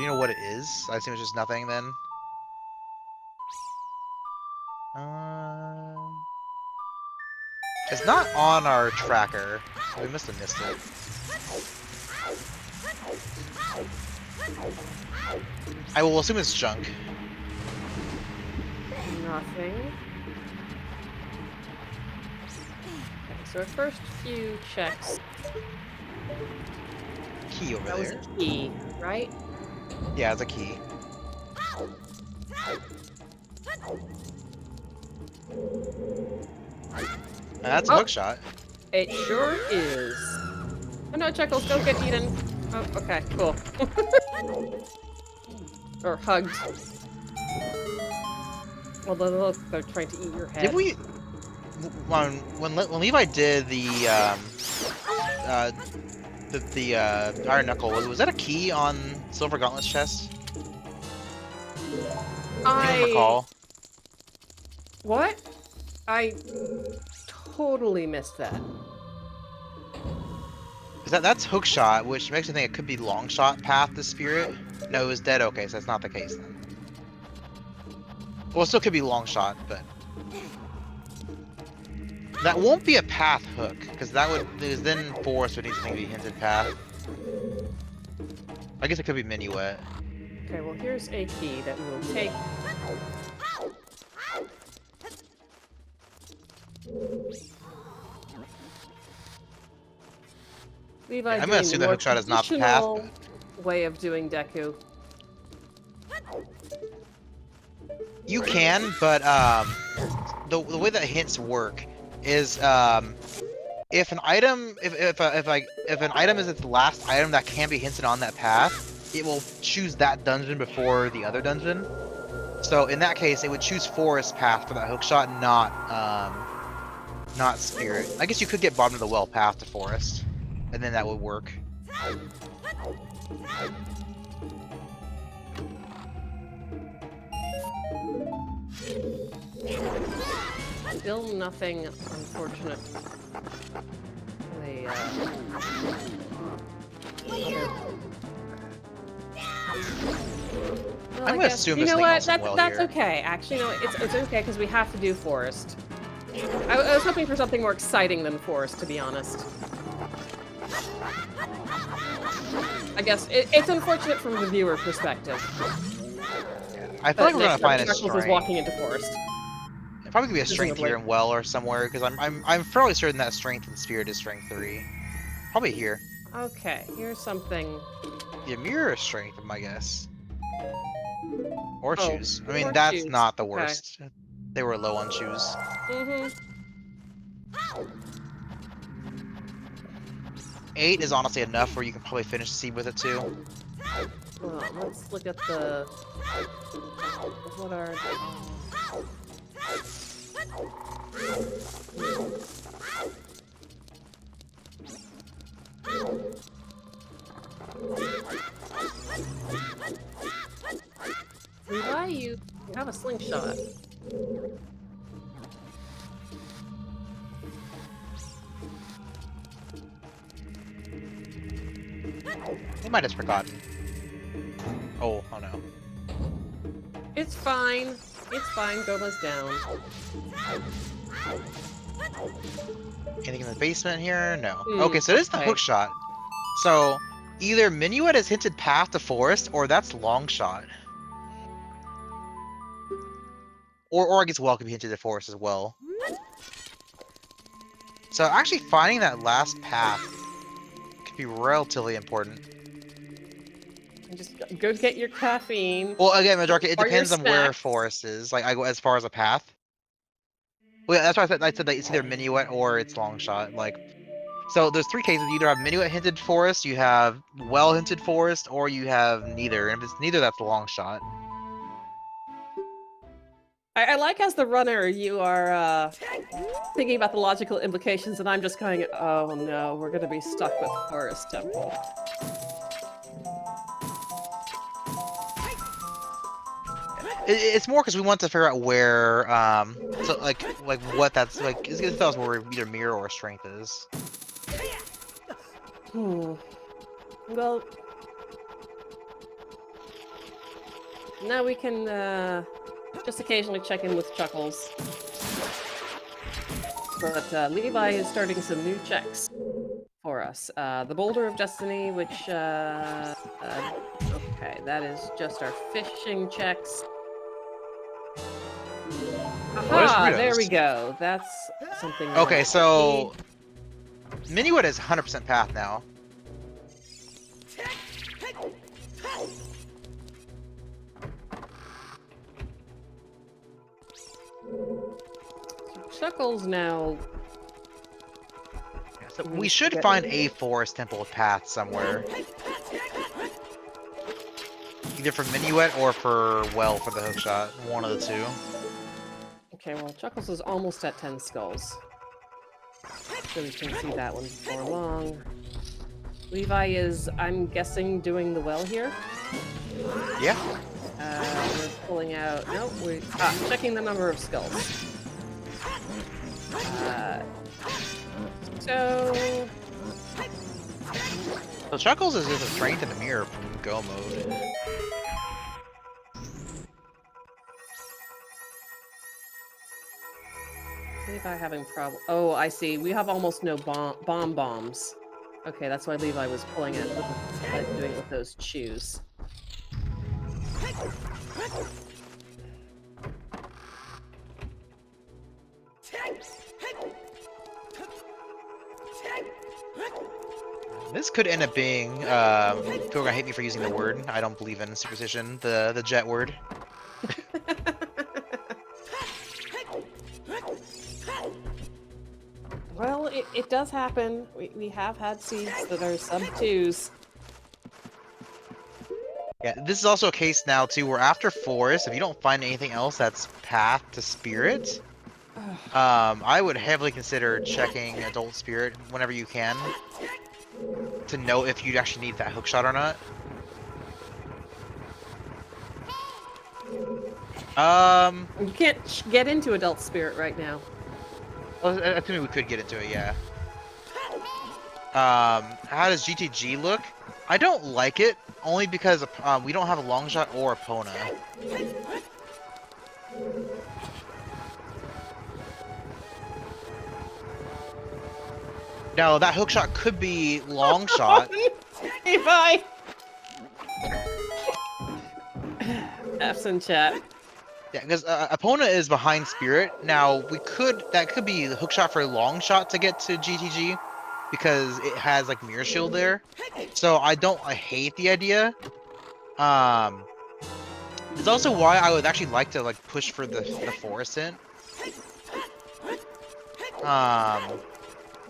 know what it is? I assume it's just nothing then. It's not on our tracker. We must have missed it. I will assume it's junk. Nothing. Okay, so our first few checks. Key over That was there. a key, right? Yeah, it's a key. And that's a hook shot. It sure is. Oh no, Chuckles, don't get eaten. Oh, okay, cool. Or hugged. Although look, they're trying to eat your head. Did we? When Levi did the Iron Knuckle, was that a key on Silver Gauntlet's chest? I don't recall. What? I totally missed that. That's hook shot, which makes me think it could be long shot path to spirit. No, it was dead. Okay, so that's not the case then. Well, it still could be long shot, but that won't be a path hook because because then force would need to be hinted path. I guess it could be minuet. Okay, well here's a key that we will take. Levi, I'm gonna assume the hook shot is not the path. But way of doing Deku. you can, but the way that hints work is if an item if an item is its last item that can be hinted on that path, it will choose that dungeon before the other dungeon. So in that case, it would choose forest path for that hook shot, not spirit. I guess you could get bottom of the well path to forest, and then that would work. Still nothing unfortunate. Well, I'm gonna assume you this know thing what? has some well That's here. okay. Actually, no, it's okay because we have to do forest. I was hoping for something more exciting than forest, to be honest. I guess it's unfortunate from the viewer perspective. I feel like we're gonna find a Chuckles is strength. walking into forest. It probably could be a strength here in well or somewhere because I'm fairly certain that strength and spirit is strength 3. Probably here. Okay, here's something. Yeah, mirror strength, my guess. Or shoes. I mean, or that's shoes. not the Okay. worst. They were low on shoes. Mm-hmm. 8 is honestly enough where you can probably finish the seed with it too. Well, let's look at the. What are Levi, you have a slingshot. They might have forgotten. Oh no. It's fine. It's fine. Goma's down. Anything in the basement here? No. Hmm, Okay, so it is the okay. hook shot. So either Minuet has hinted path to forest, or that's long shot. Or I guess well could be hinted to forest as well. So actually finding that last path could be relatively important. Just go get your caffeine. Well, again, Majorca, it Or your depends on where snacks. forest is. Like, I go as far as a path. Well, yeah, that's why I said that it's either Minuet or it's long shot. Like, so there's three cases. You either have Minuet hinted forest, you have well hinted forest, or you have neither. And if it's neither, that's the long shot. I like as the runner, you are thinking about the logical implications, and I'm just going, oh no, we're going to be stuck with Forest Temple. It's more because we want to figure out where, so like what that's like. It's gonna tell us where either mirror or strength is. Well, now we can just occasionally check in with Chuckles. But Levi is starting some new checks for us. The Boulder of Destiny, which, okay, that is just our fishing checks. Aha, there we go. That's something. Okay, so Minuet is 100% path now. Chuckles now. Yeah, so we should find a forest temple path somewhere. Either for Minuet or for well for the hookshot. One of the two. Okay, well, Chuckles is almost at 10 skulls. So we can see that one before long. Levi is, I'm guessing, doing the well here. Yeah. We're pulling out. No, we're checking the number of skulls. So Chuckles is just a strength in the mirror from go mode. Levi having problem. Oh, I see. We have almost no bombs. Okay, that's why Levi was pulling it, doing it with those shoes. This could end up being, people are gonna hate me for using the word. I don't believe in superstition, the jet word. Well, it does happen. We have had seeds that are sub-2s. Yeah, this is also a case now, too, where after forest, if you don't find anything else that's path to spirit, I would heavily consider checking adult spirit whenever you can to know if you actually need that hookshot or not. You can't get into adult spirit right now. Well, I think we could get into it, yeah. How does GTG look? I don't like it, only because we don't have a long shot or a Pona. Now, that hookshot could be long shot. Levi! F's in chat. Yeah, because Epona is behind Spirit. Now, that could be the hookshot for a long shot to get to GTG, because it has, like, Mirror Shield there. So, I hate the idea. It's also why I would actually like to, like, push for the Forest Hint.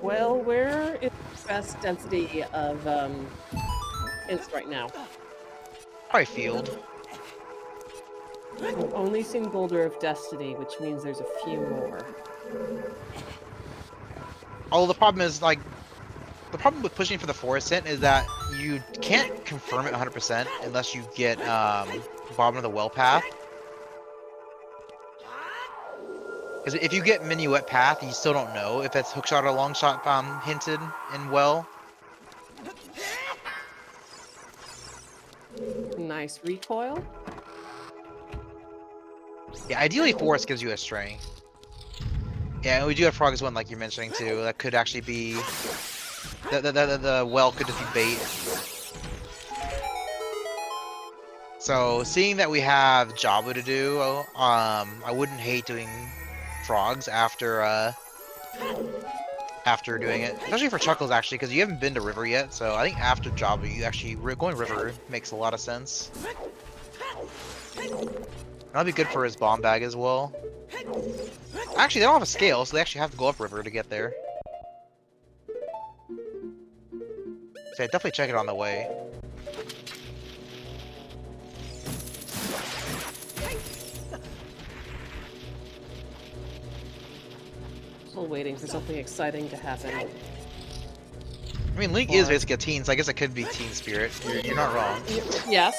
Well, where is the best density of hints right now? Probably Field. We've only seen Boulder of Destiny, which means there's a few more. Although the problem is, like, the problem with pushing for the Forest Hint is that you can't confirm it 100% unless you get bottom of the well path. Because if you get Minuet path, you still don't know if it's hookshot or long shot hinted in well. nice recoil. Yeah, ideally forest gives you a strength. Yeah, and we do have frog as one, like you're mentioning too. That could actually be the well could just be bait. So seeing that we have Jabu to do, I wouldn't hate doing frogs after doing it, especially for Chuckles actually, because you haven't been to River yet. So I think after Jabu, you actually going River makes a lot of sense. That'll be good for his bomb bag as well. Actually, they don't have a scale, so they actually have to go up River to get there. So yeah, definitely check it on the way. Still waiting for something exciting to happen. I mean, Link is basically a teen, so I guess it could be Teen Spirit. You're not wrong. Yes,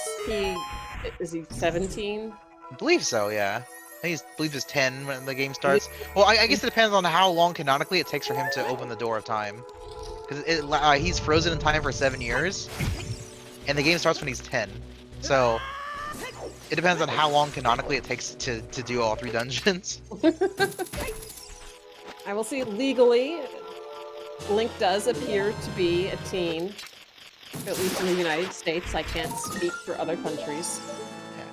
is he 17? I believe so, yeah. I believe he's 10 when the game starts. Well, I guess it depends on how long canonically it takes for him to open the door of time. Because he's frozen in time for 7 years, and the game starts when he's 10. So, it depends on how long canonically it takes to do all 3 dungeons. I will say legally, Link does appear to be a teen, at least in the United States. I can't speak for other countries. Yeah.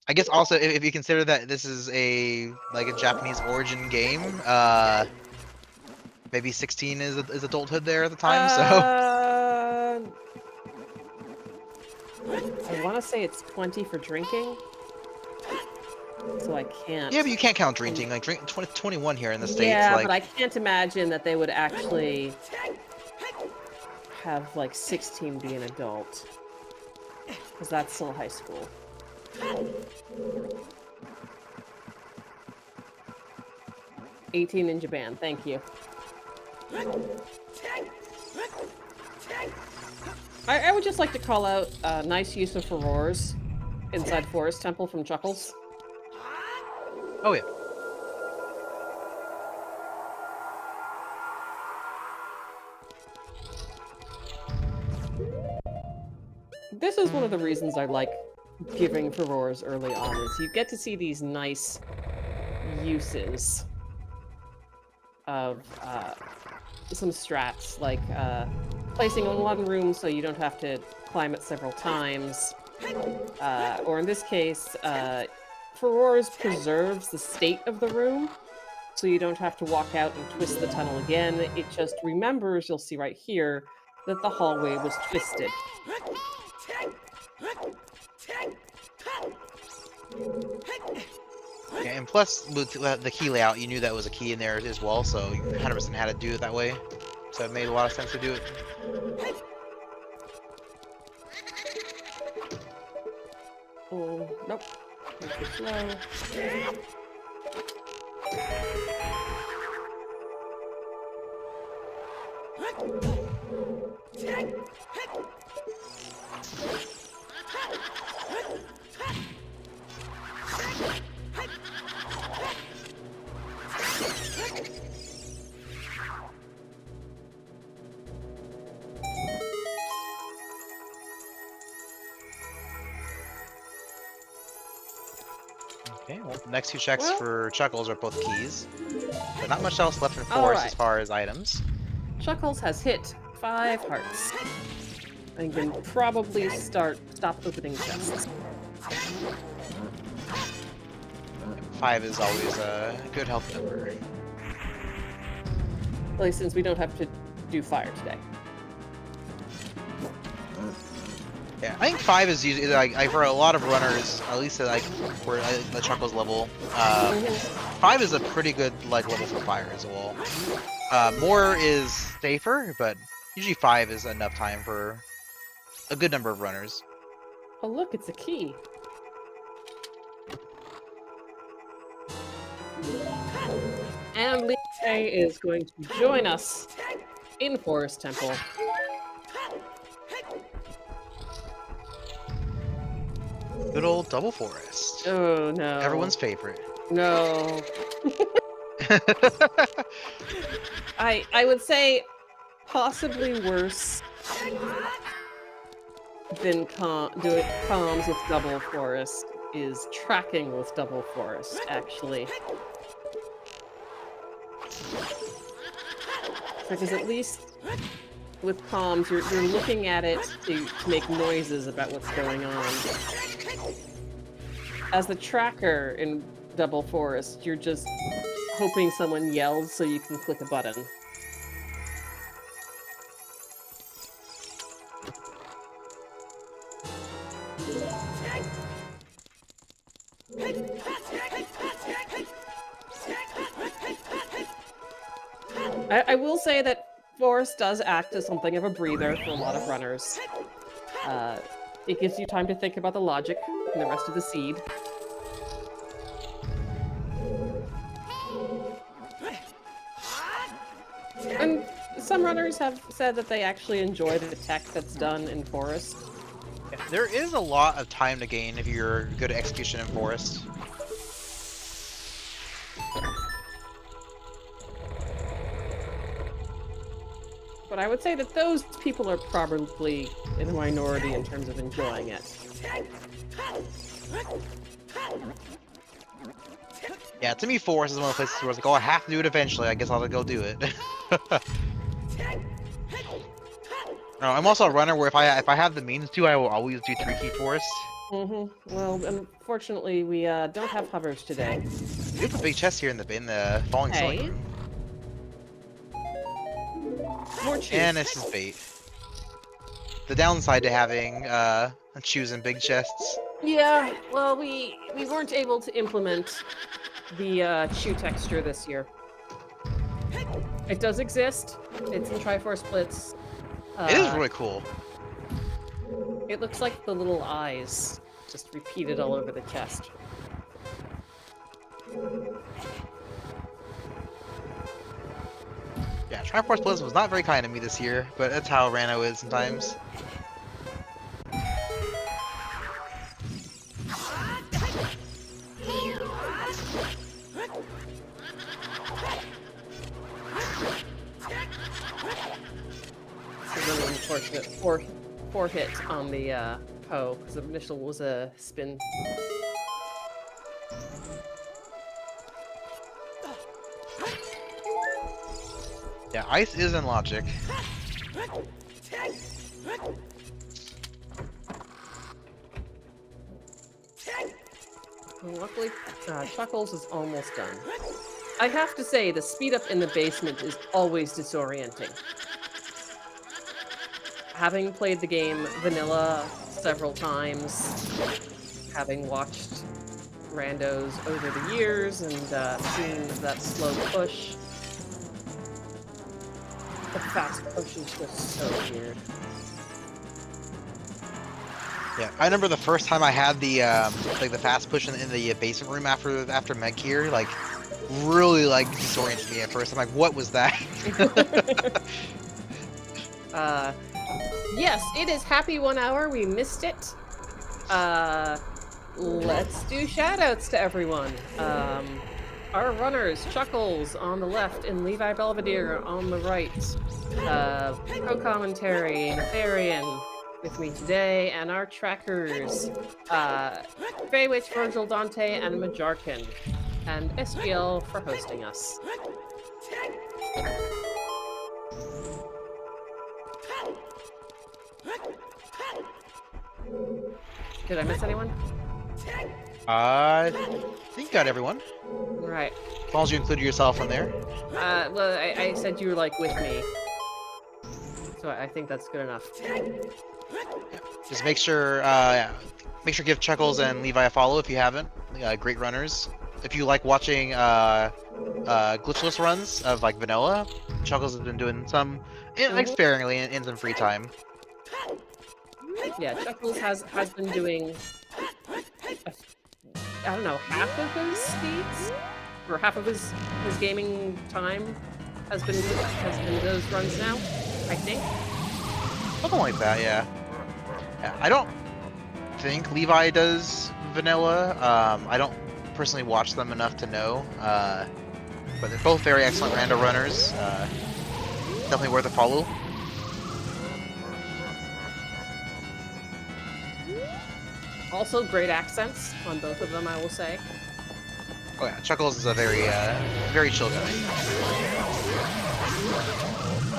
I guess also, if you consider that this is a Japanese origin game, maybe 16 is adulthood there at the time, so... I want to say it's 20 for drinking, so I can't... Yeah, but you can't count drinking. Like, 21 here in the States. Yeah, like... but I can't imagine that they would actually have, 16 be an adult. Because that's still high school. $18 in Japan, thank you. I would just like to call out nice use of furores inside Forest Temple from Chuckles. Oh, yeah. This is one of the reasons I like giving furores early on, is you get to see these nice uses of some strats, like placing in one room so you don't have to climb it several times, or in this case, Furores preserves the state of the room, so you don't have to walk out and twist the tunnel again. It just remembers, you'll see right here, that the hallway was twisted. Yeah, and plus, with the key layout, you knew that was a key in there as well, so you 100% had to do it that way. So it made a lot of sense to do it. Oh, nope. Make it slow. Okay, well, the next 2 checks for Chuckles are both keys. But not much else left in Forest as far as items. Chuckles has hit 5 hearts. And can probably stop opening chests. 5 is always a good health number. At least since we don't have to do fire today. Yeah, I think 5 is usually, for a lot of runners, at least for the Chuckles level, 5 is a pretty good level for fire as well. More is safer, but usually 5 is enough time for a good number of runners. Oh look, it's a key. And Lee is going to join us in Forest Temple. Good old Double Forest. Oh no. Everyone's favorite. No. I would say possibly worse been doing comms with Double Forest is tracking with Double Forest, actually. Because at least with comms, you're looking at it to make noises about what's going on. As the tracker in Double Forest, you're just hoping someone yells so you can click a button. I will say that Forest does act as something of a breather for a lot of runners. It gives you time to think about the logic and the rest of the seed. And some runners have said that they actually enjoy the tech that's done in Forest. Yeah, there is a lot of time to gain if you're good at execution in Forest. But I would say that those people are probably in the minority in terms of enjoying it. Yeah, to me, Forest is one of the places where it's like, oh, I have to do it eventually. I guess I'll go do it. No, I'm also a runner where if I have the means to, I will always do 3-key Forest. Well, unfortunately, we don't have hovers today. We have a big chest here in the falling ceiling. More chews. And this is bait. The downside to having chews and big chests. Yeah, well, we weren't able to implement the chew texture this year. It does exist. It's in Triforce Splits. It is really cool. It looks like the little eyes just repeated all over the chest. Yeah, Triforce Splits was not very kind to me this year, but that's how Rano is sometimes. Really unfortunate four hit on the Poe, because the initial was a spin. Yeah, ice is in logic. And luckily, Chuckles is almost done. I have to say, the speed up in the basement is always disorienting. Having played the game vanilla several times, having watched randos over the years and seen that slow push, the fast push is just so weird. Yeah, I remember the first time I had the like the fast push in the basement room after Medgear, like really like disoriented me at first. I'm like, what was that? Yes, it is happy 1 hour. We missed it. Let's do shoutouts to everyone. Our runners, Chuckles on the left and Levi Belvedere on the right. Co-commentary, Nefarian with me today, and our trackers, Faywitch, Virgil, Dante, and Majarkin, and SGL for hosting us. Did I miss anyone? I think got everyone. Right. As long as you included yourself in there. Well, I said you were, like, with me. So I think that's good enough. Just make sure give Chuckles and Levi a follow if you haven't. Great runners. If you like watching glitchless runs of like vanilla, Chuckles has been doing some sparingly in some free time. Yeah, Chuckles has been doing, I don't know, half of his speeds? Or half of his gaming time has been those runs now, I think. Something like that, yeah. I don't think Levi does vanilla. I don't personally watch them enough to know. But they're both very excellent rando runners. Definitely worth a follow. Also, great accents on both of them, I will say. Oh yeah, Chuckles is a very chill guy.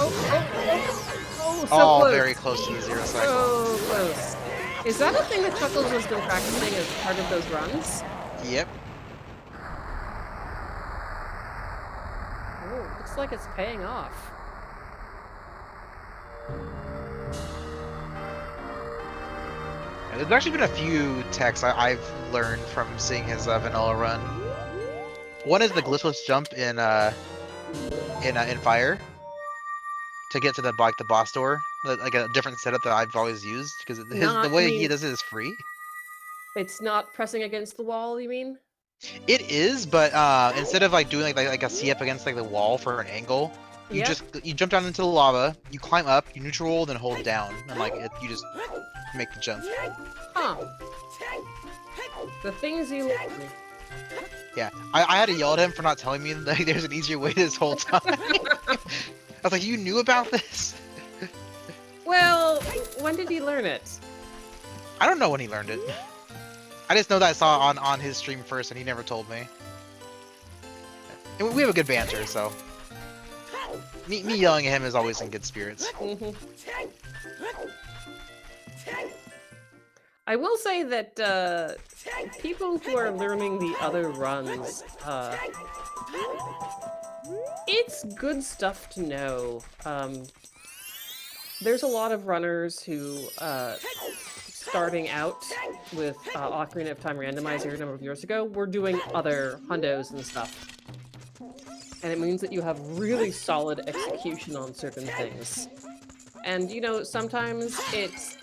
Oh, so All close. very close to the 0 cycle. So close. Is that a thing that Chuckles has been practicing as part of those runs? Yep. Oh, looks like it's paying off. There's actually been a few techs I've learned from seeing his vanilla run. One is the glitchless jump in Fire to get to the boss door, like a different setup that I've always used because the way he does it is free. It's not pressing against the wall, you mean? It is, but instead of like doing like a C up against like the wall for an angle, you jump down into the lava, you climb up, you neutral, then hold down, and like you just make the jump. Huh. The things you learn. Yeah, I had to yell at him for not telling me like there's an easier way this whole time. I was like, you knew about this? Well, when did he learn it? I don't know when he learned it. I just know that I saw on his stream first, and he never told me. And we have a good banter, so me yelling at him is always in good spirits. Mm-hmm. I will say that people who are learning the other runs, it's good stuff to know. There's a lot of runners who, starting out with Ocarina of Time Randomizer a number of years ago, were doing other hundos and stuff. And it means that you have really solid execution on certain things. And, you know, sometimes it's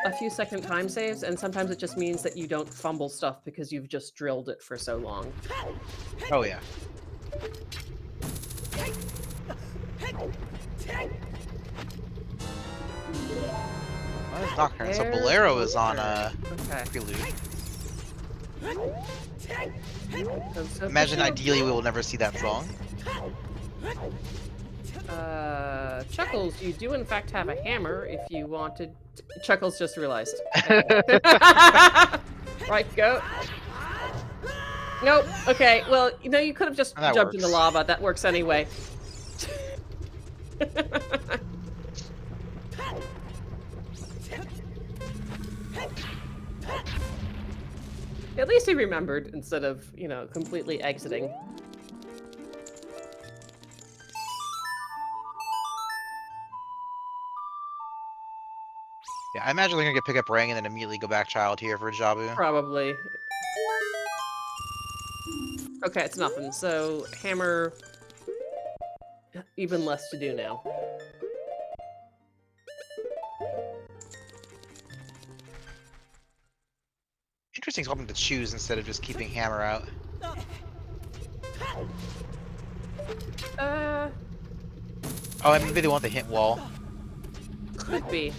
a few second time saves, and sometimes it just means that you don't fumble stuff because you've just drilled it for so long. Oh yeah. Well, it's Doctor. So Bolero is on Prelude. Imagine ideally we will never see that song. Chuckles, you do in fact have a hammer if you wanted. Chuckles just realized. Right, go. Nope. Okay. Well, you know, you could have just jumped into lava. That works anyway. At least he remembered instead of, you know, completely exiting. Yeah, I imagine they're gonna get pick up Rang and then immediately go back child here for Jabu. Probably. Okay, it's nothing. So, hammer, even less to do now. Interesting something to choose instead of just keeping hammer out. Oh, I mean, maybe they want the hint wall. Could be.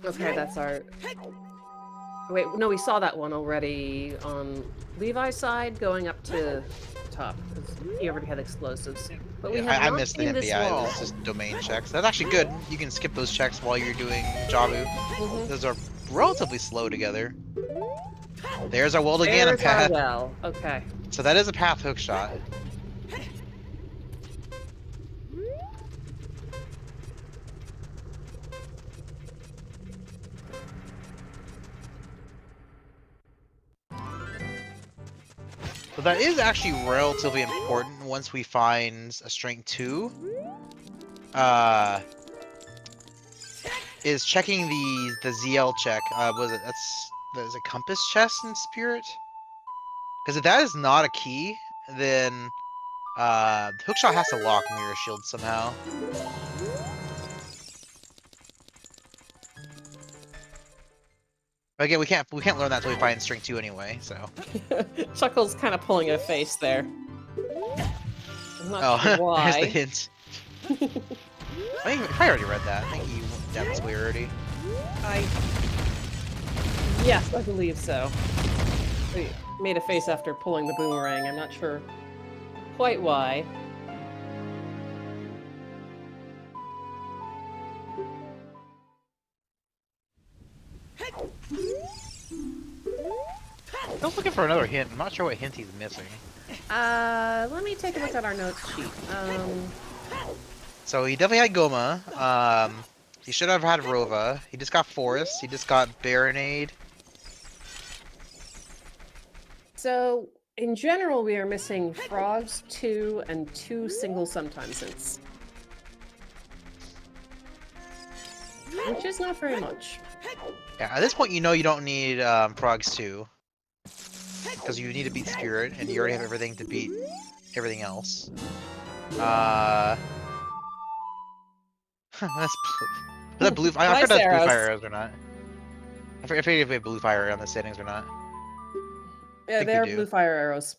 Okay, that's our... Wait, no, we saw that one already on Levi's side, going up to top, because he already had explosives. But we have I missed the hint, yeah, it's just domain checks. That's actually good. You can skip those checks while you're doing Jabu. Those are relatively slow together. There's our wall again, a path. Well, okay. So that is a path hook shot. So that is actually relatively important once we find a strength 2. Is checking the ZL check. Was it there's a compass chest in Spirit? Because if that is not a key, then the hookshot has to lock Mirror Shield somehow. But again, we can't learn that until we find string 2 anyway. So Chuckles kind of pulling a face there. I'm not sure why. There's the hint. I already read that. I think you went down this way already. Yes, I believe so. made a face after pulling the boomerang. I'm not sure quite why. I was looking for another hint. I'm not sure what hint he's missing. Let me take a look at our notes sheet. So he definitely had Goma. He should have had Rova. He just got Forest. He just got Baronade. So, in general, we are missing frogs, 2, and 2 single sometimes since. Which is not very much. Yeah, at this point you know you don't need Frogs 2. Because you need to beat Spirit, and you already have everything to beat everything else. That's is that blue? I forgot that's blue fire arrows or not. I forget if we have blue fire on the settings or not. Yeah, they're blue fire arrows.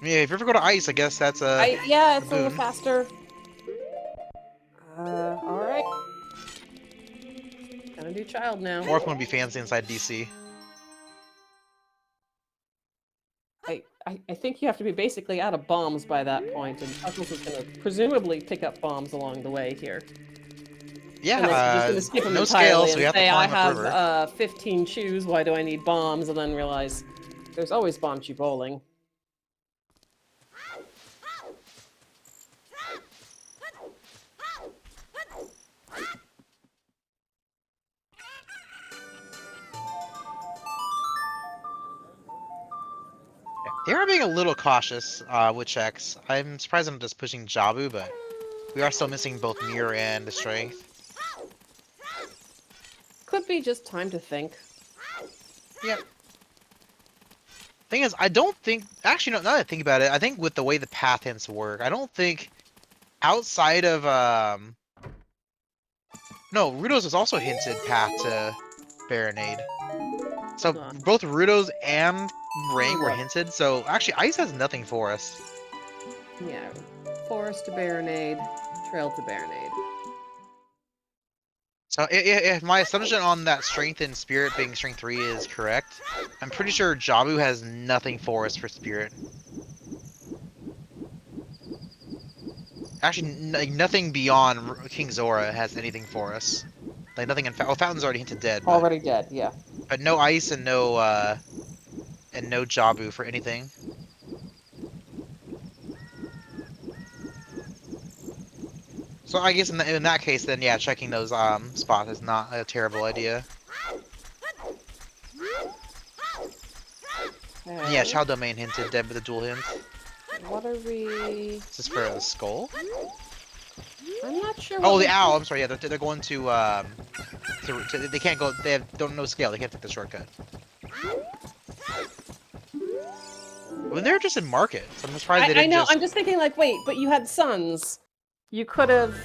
Yeah, if you ever go to ice, I guess that's a. Yeah, it's a little faster. Alright. Gonna do child now. Or if we want to be fancy inside DC. I think you have to be basically out of bombs by that point, and Chuckles is gonna presumably pick up bombs along the way here. Yeah, just skip them no entirely scale, so and we have to say, I climb up river. have 15 shoes, why do I need bombs? And then realize there's always Bombchu bowling. They are being a little cautious with checks. I'm surprised I'm just pushing Jabu, but we are still missing both Mirror and the Strength. Could be just time to think. Yep. Thing is, I don't think... Actually, no, now that I think about it, I think with the way the path hints work, I don't think outside of... No, Rudo's is also hinted path to Baronade. So both Rudo's and Ring were hinted, so actually Ice has nothing for us. Yeah. Forest to Baronade, Trail to Baronade. So if my assumption on that Strength and Spirit being Strength 3 is correct, I'm pretty sure Jabu has nothing for us for Spirit. Actually, like, nothing beyond King Zora has anything for us. Like nothing in Fountain's already hinted dead. But, Already dead, yeah. But no Ice and no Jabu for anything. So I guess in that case, then yeah, checking those spots is not a terrible idea. Okay. Yeah, Child Domain hinted dead with a dual hint. What are we... Is this for the skull? I'm not sure. Oh, the owl. I'm sorry. Yeah, they're going to they can't go. Don't know scale. They can't take the shortcut. Well, they're just in market, so I'm surprised they didn't. I know. I'm just thinking, like, wait, but you had sons. You could have.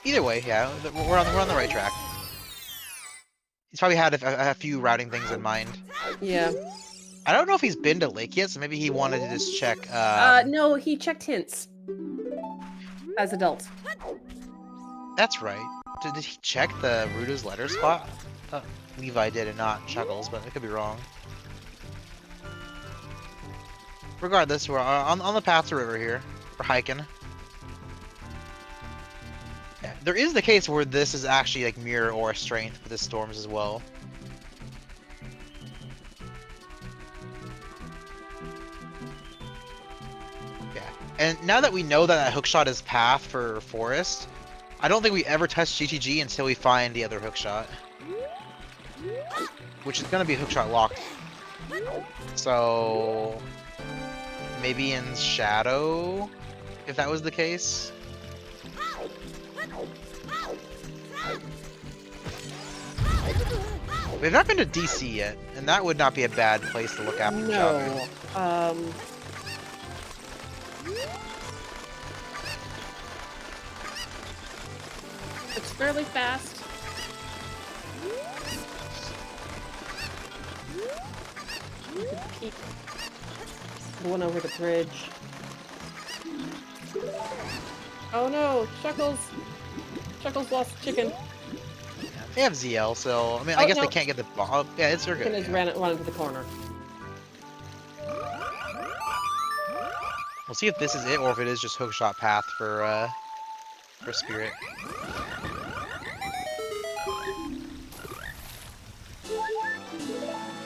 Either way, yeah, we're on the right track. He's probably had a few routing things in mind. Yeah. I don't know if he's been to Lake yet, so maybe he wanted to just check. No, he checked hints. As adult. That's right. Did he check the Ruda's letter spot? I thought Levi did and not Chuckles, but I could be wrong. Regardless, we're on the path to river here. We're hiking. Yeah, there is the case where this is actually like mirror or strength with the storms as well. Yeah, and now that we know that hookshot is path for Forest, I don't think we ever touch GTG until we find the other hookshot. Which is gonna be hookshot locked. So maybe in Shadow, if that was the case. We've not been to DC yet, and that would not be a bad place to look after No. It's fairly fast. Keep going over the bridge. Oh no, Chuckles! Chuckles lost the chicken. They have ZL, so I mean, Oh, I guess no. they can't get the bomb. Oh, yeah, it's they're Chicken good. has Yeah. run into the corner. We'll see if this is it or if it is just hookshot path for Spirit.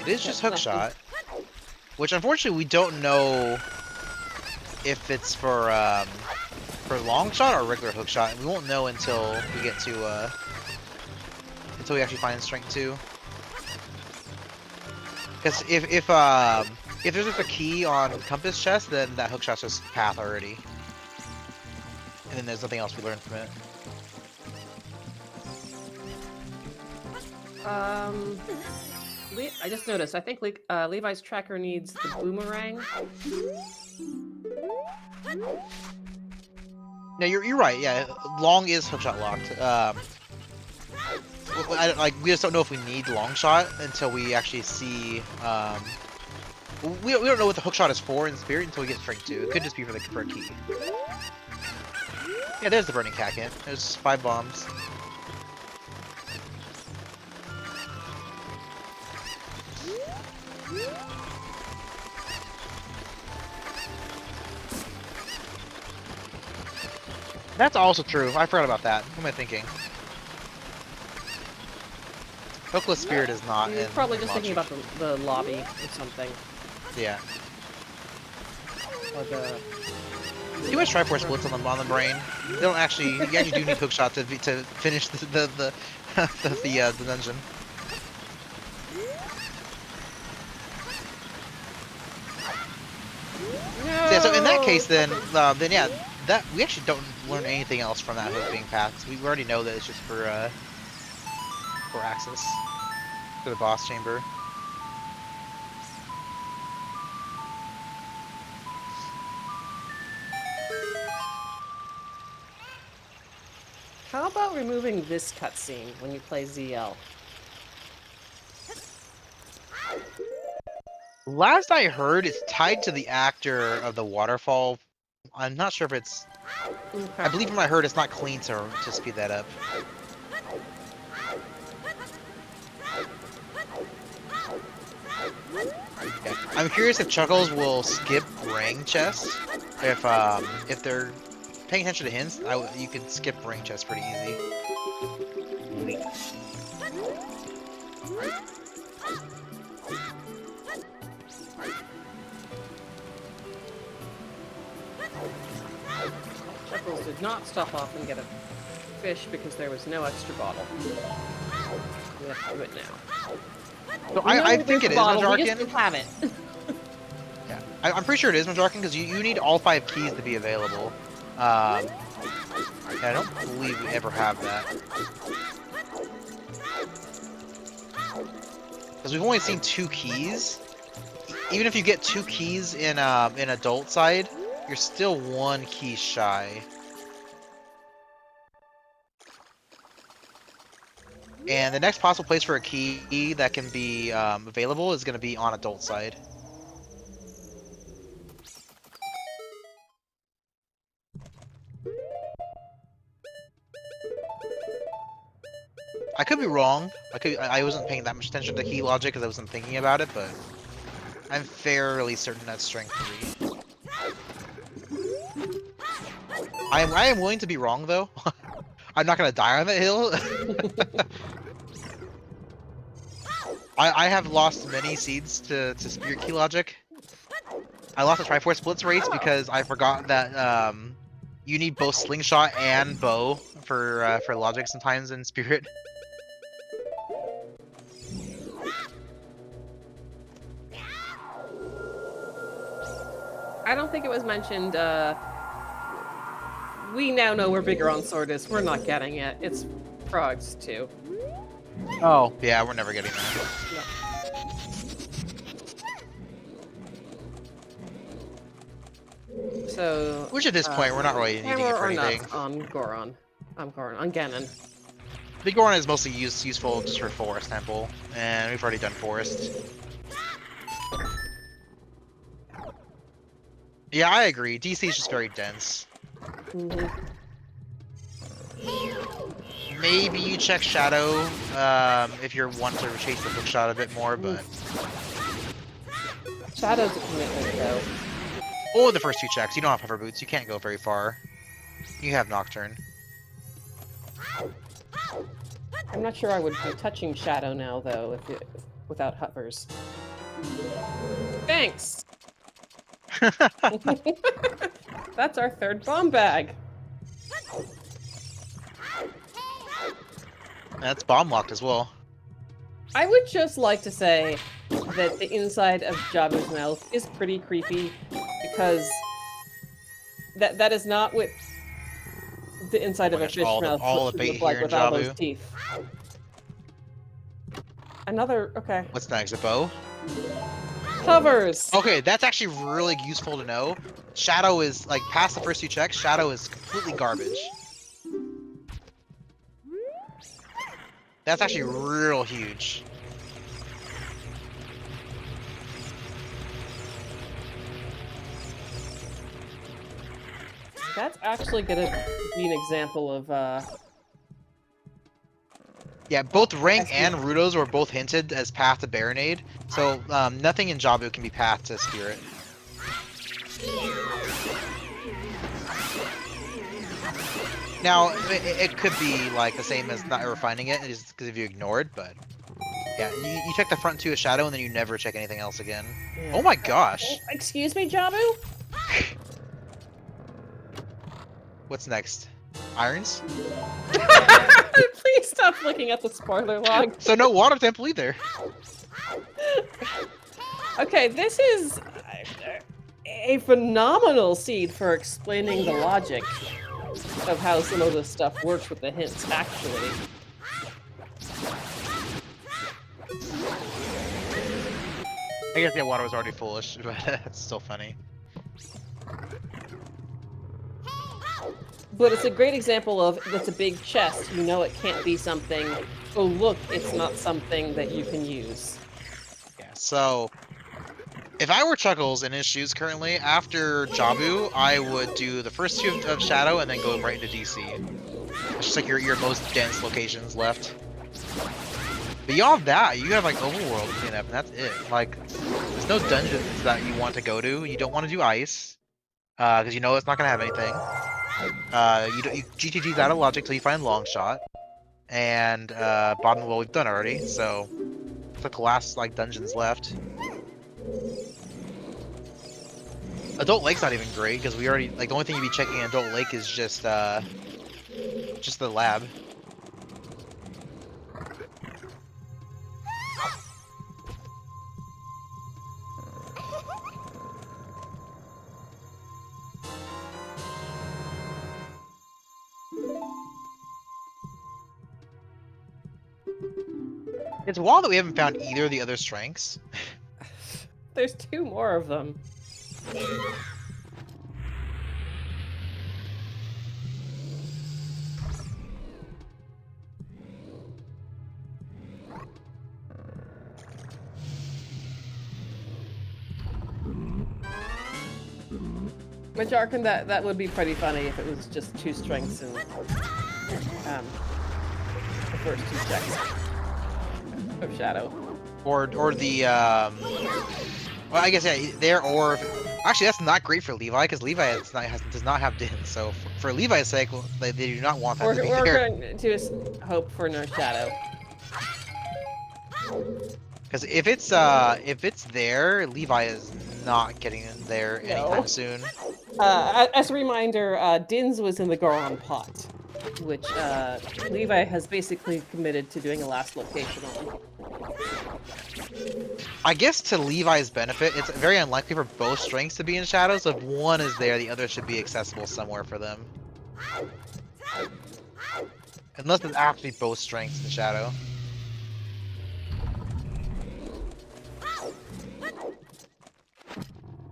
It is just hookshot, which unfortunately we don't know if it's for long shot or regular hookshot, and we won't know until we get to until we actually find strength 2. Because if there's just a key on compass chest, then that hookshot's just path already, and then there's nothing else we learn from it. I just noticed. I think Levi's tracker needs the boomerang. No, you're right. Yeah, long is hookshot locked. We just don't know if we need long shot until we actually see. We don't know what the hookshot is for in Spirit until we get strength 2. It could just be for a key. Yeah, there's the burning Kakin. There's 5 bombs. That's also true. I forgot about that. What am I thinking? Hookless Spirit is not You're in probably just Logic. thinking about the lobby or something. Yeah. Or the... Too much Triforce splits on the brain. They don't actually. You actually do need hookshot to finish the dungeon. No! Yeah, so in that case, then yeah, that we actually don't learn anything else from that hook being paths. We already know that it's just for access to the boss chamber. How about removing this cutscene when you play ZL? Last I heard, it's tied to the actor of the waterfall. I'm not sure if it's. I believe from what I heard, it's not clean to speed that up. Yeah. I'm curious if Chuckles will skip ring chests. If they're paying attention to hints, you can skip ring chests pretty easy. Chuckles did not stop off and get a fish because there was no extra bottle. We have to do it now. So I think it is Bottle, we just Majarkin. don't have it. Yeah, I'm pretty sure it is Majarkin because you need all 5 keys to be available. Yeah, I don't believe we ever have that. Because we've only seen 2 keys. Even if you get 2 keys in adult side, you're still 1 key shy. And the next possible place for a key that can be available is going to be on adult side. I could be wrong. I wasn't paying that much attention to key logic because I wasn't thinking about it, but I'm fairly certain that's strength 3. I am willing to be wrong though. I'm not gonna die on that hill. I have lost many seeds to Spirit Key logic. I lost a Triforce Splits race because I forgot that you need both Slingshot and Bow for logic sometimes in Spirit. I don't think it was mentioned, we now know where Goron Sword is. We're not getting it. It's frogs too. Oh. Yeah, we're never getting that. Yeah. So. Which at this point, we're not really needing it for anything. On Goron. On Ganon. Big Goron is mostly useful just for Forest Temple, and we've already done Forest. Yeah, I agree. DC is just very dense. Mm-hmm. maybe you check Shadow if you're wanting to chase the hook shot a bit more, but... Shadow's a commitment, though. Oh, the first two checks. You don't have hover boots. You can't go very far. You have Nocturne. I'm not sure I would be touching Shadow now, though, without hovers. Thanks! That's our third bomb bag. That's bomb locked as well. I would just like to say that the inside of Jabu's mouth is pretty creepy because that is not what the inside of a fish mouth would look like with all those teeth. Another, okay. What's next? A bow? Hovers! Okay, that's actually really useful to know. Shadow is, like, past the first two checks, Shadow is completely garbage. That's actually real huge. That's actually gonna be an example of, Yeah, both Rank and Rudos were both hinted as path to Baronade, so nothing in Jabu can be path to Spirit. Now, it could be like the same as not ever finding it, just because if you ignored, but yeah, you check the front two of Shadow and then you never check anything else again. Yeah. Oh my gosh! Excuse me, Jabu? What's next? Irons? Please stop looking at the spoiler log. So no water temple either. Okay, this is a phenomenal seed for explaining the logic of how some of this stuff works with the hints, actually. I guess, yeah, water was already foolish, but it's still funny. But it's a great example of, that's a big chest, you know it can't be something, oh look, it's not something that you can use. Yeah, so... if I were Chuckles in his shoes currently, after Jabu, I would do the first two of Shadow and then go right into DC. It's just like your most dense locations left. Beyond that, you have like overworld cleanup, and that's it. Like, there's no dungeons that you want to go to. You don't want to do ice, because you know it's not gonna have anything. GTG's out of logic till you find Longshot, and bottom of the well we've done already. So it's like the last like dungeons left. Adult Lake's not even great because we already like the only thing you'd be checking in Adult Lake is just the lab. It's wild that we haven't found either of the other strengths. There's two more of them. Which Arkin, that would be pretty funny if it was just two strengths and the first two checks of Shadow. Or the well, I guess yeah, there or actually that's not great for Levi because Levi does not have Din. So for Levi's sake, well, they do not want that to be we're there. going to hope for no Shadow. Because if it's there, Levi is not getting in there anytime soon. As a reminder, Din's was in the Goron pot, which Levi has basically committed to doing a last location on. I guess to Levi's benefit, it's very unlikely for both strengths to be in Shadow, so if one is there, the other should be accessible somewhere for them. Unless it's actually both strengths in Shadow.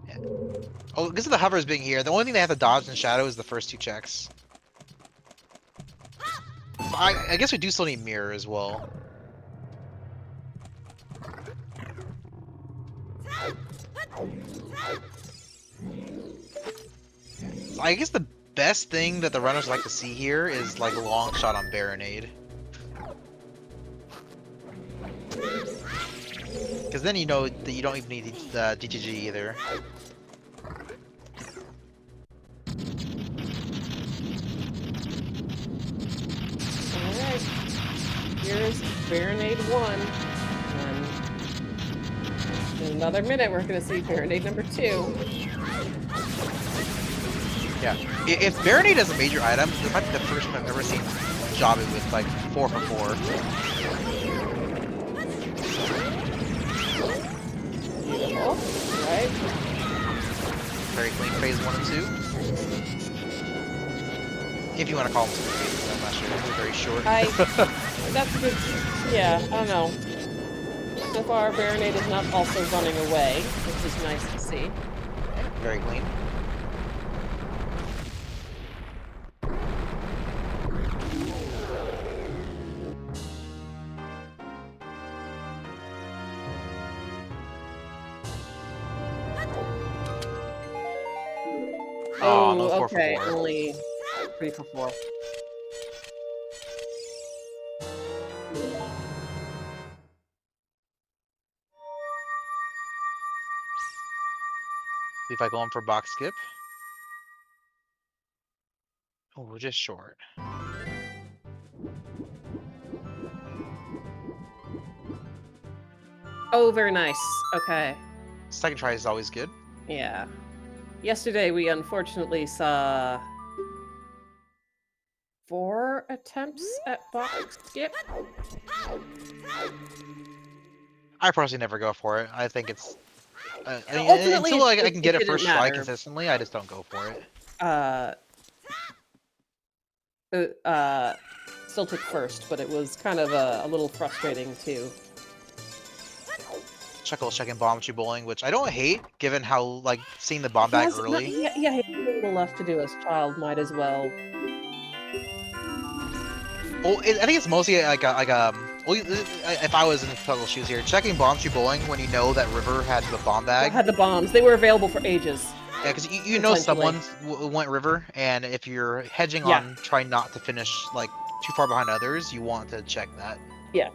Yeah. Oh, because of the hovers being here, the only thing they have to dodge in Shadow is the first two checks. I guess we do still need Mirror as well. I guess the best thing that the runners like to see here is like a long shot on Baronade. Because then you know that you don't even need DTG either. Alright. Here's Baronade 1. And in another minute, we're going to see Baronade number 2. Yeah. If Baronade is a major item, this might be the first one I've ever seen job it with like 4 for 4. Beautiful. Right. Very clean phase 1 and 2. If you want to call them 2 phases, I'm not sure. They're very short. That's good. Yeah, I don't know. So far, Baronade is not also running away, which is nice to see. Very clean. Oh, no 4 okay. for 4. Only 3 for 4. See if I go in for box skip. Oh, we're just short. Oh, very nice. Okay. Second try is always good. Yeah. Yesterday, we unfortunately saw 4 attempts at box skip. I personally never go for it. I think it's I mean, Ultimately, until I can get it didn't first try matter. consistently, I just don't go for it. Still took first, but it was kind of a little frustrating too. Chuckle's checking bomb tree bowling, which I don't hate, given how like seeing the bomb bag early. He has a little left to do as child, might as well. Well, I think it's mostly like well, if I was in Chuckle's shoes here, checking bomb tree bowling when you know that River had the bomb bag. Had the bombs. They were available for ages. Yeah, because you know someone went River, and if you're hedging on trying not to finish like too far behind others, you want to check that. Yeah.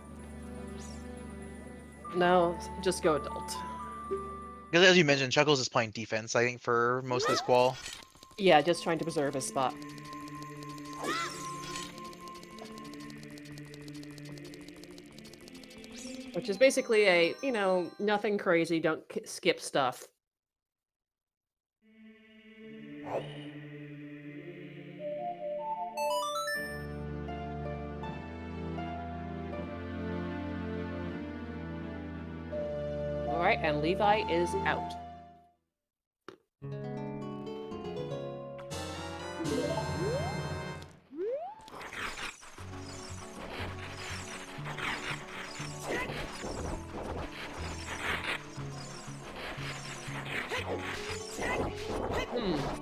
No, just go adult. Because as you mentioned, Chuckles is playing defense, I think, for most of this qual. Yeah, just trying to preserve his spot. Which is basically a, you know, nothing crazy, don't skip stuff. Alright, and Levi is out.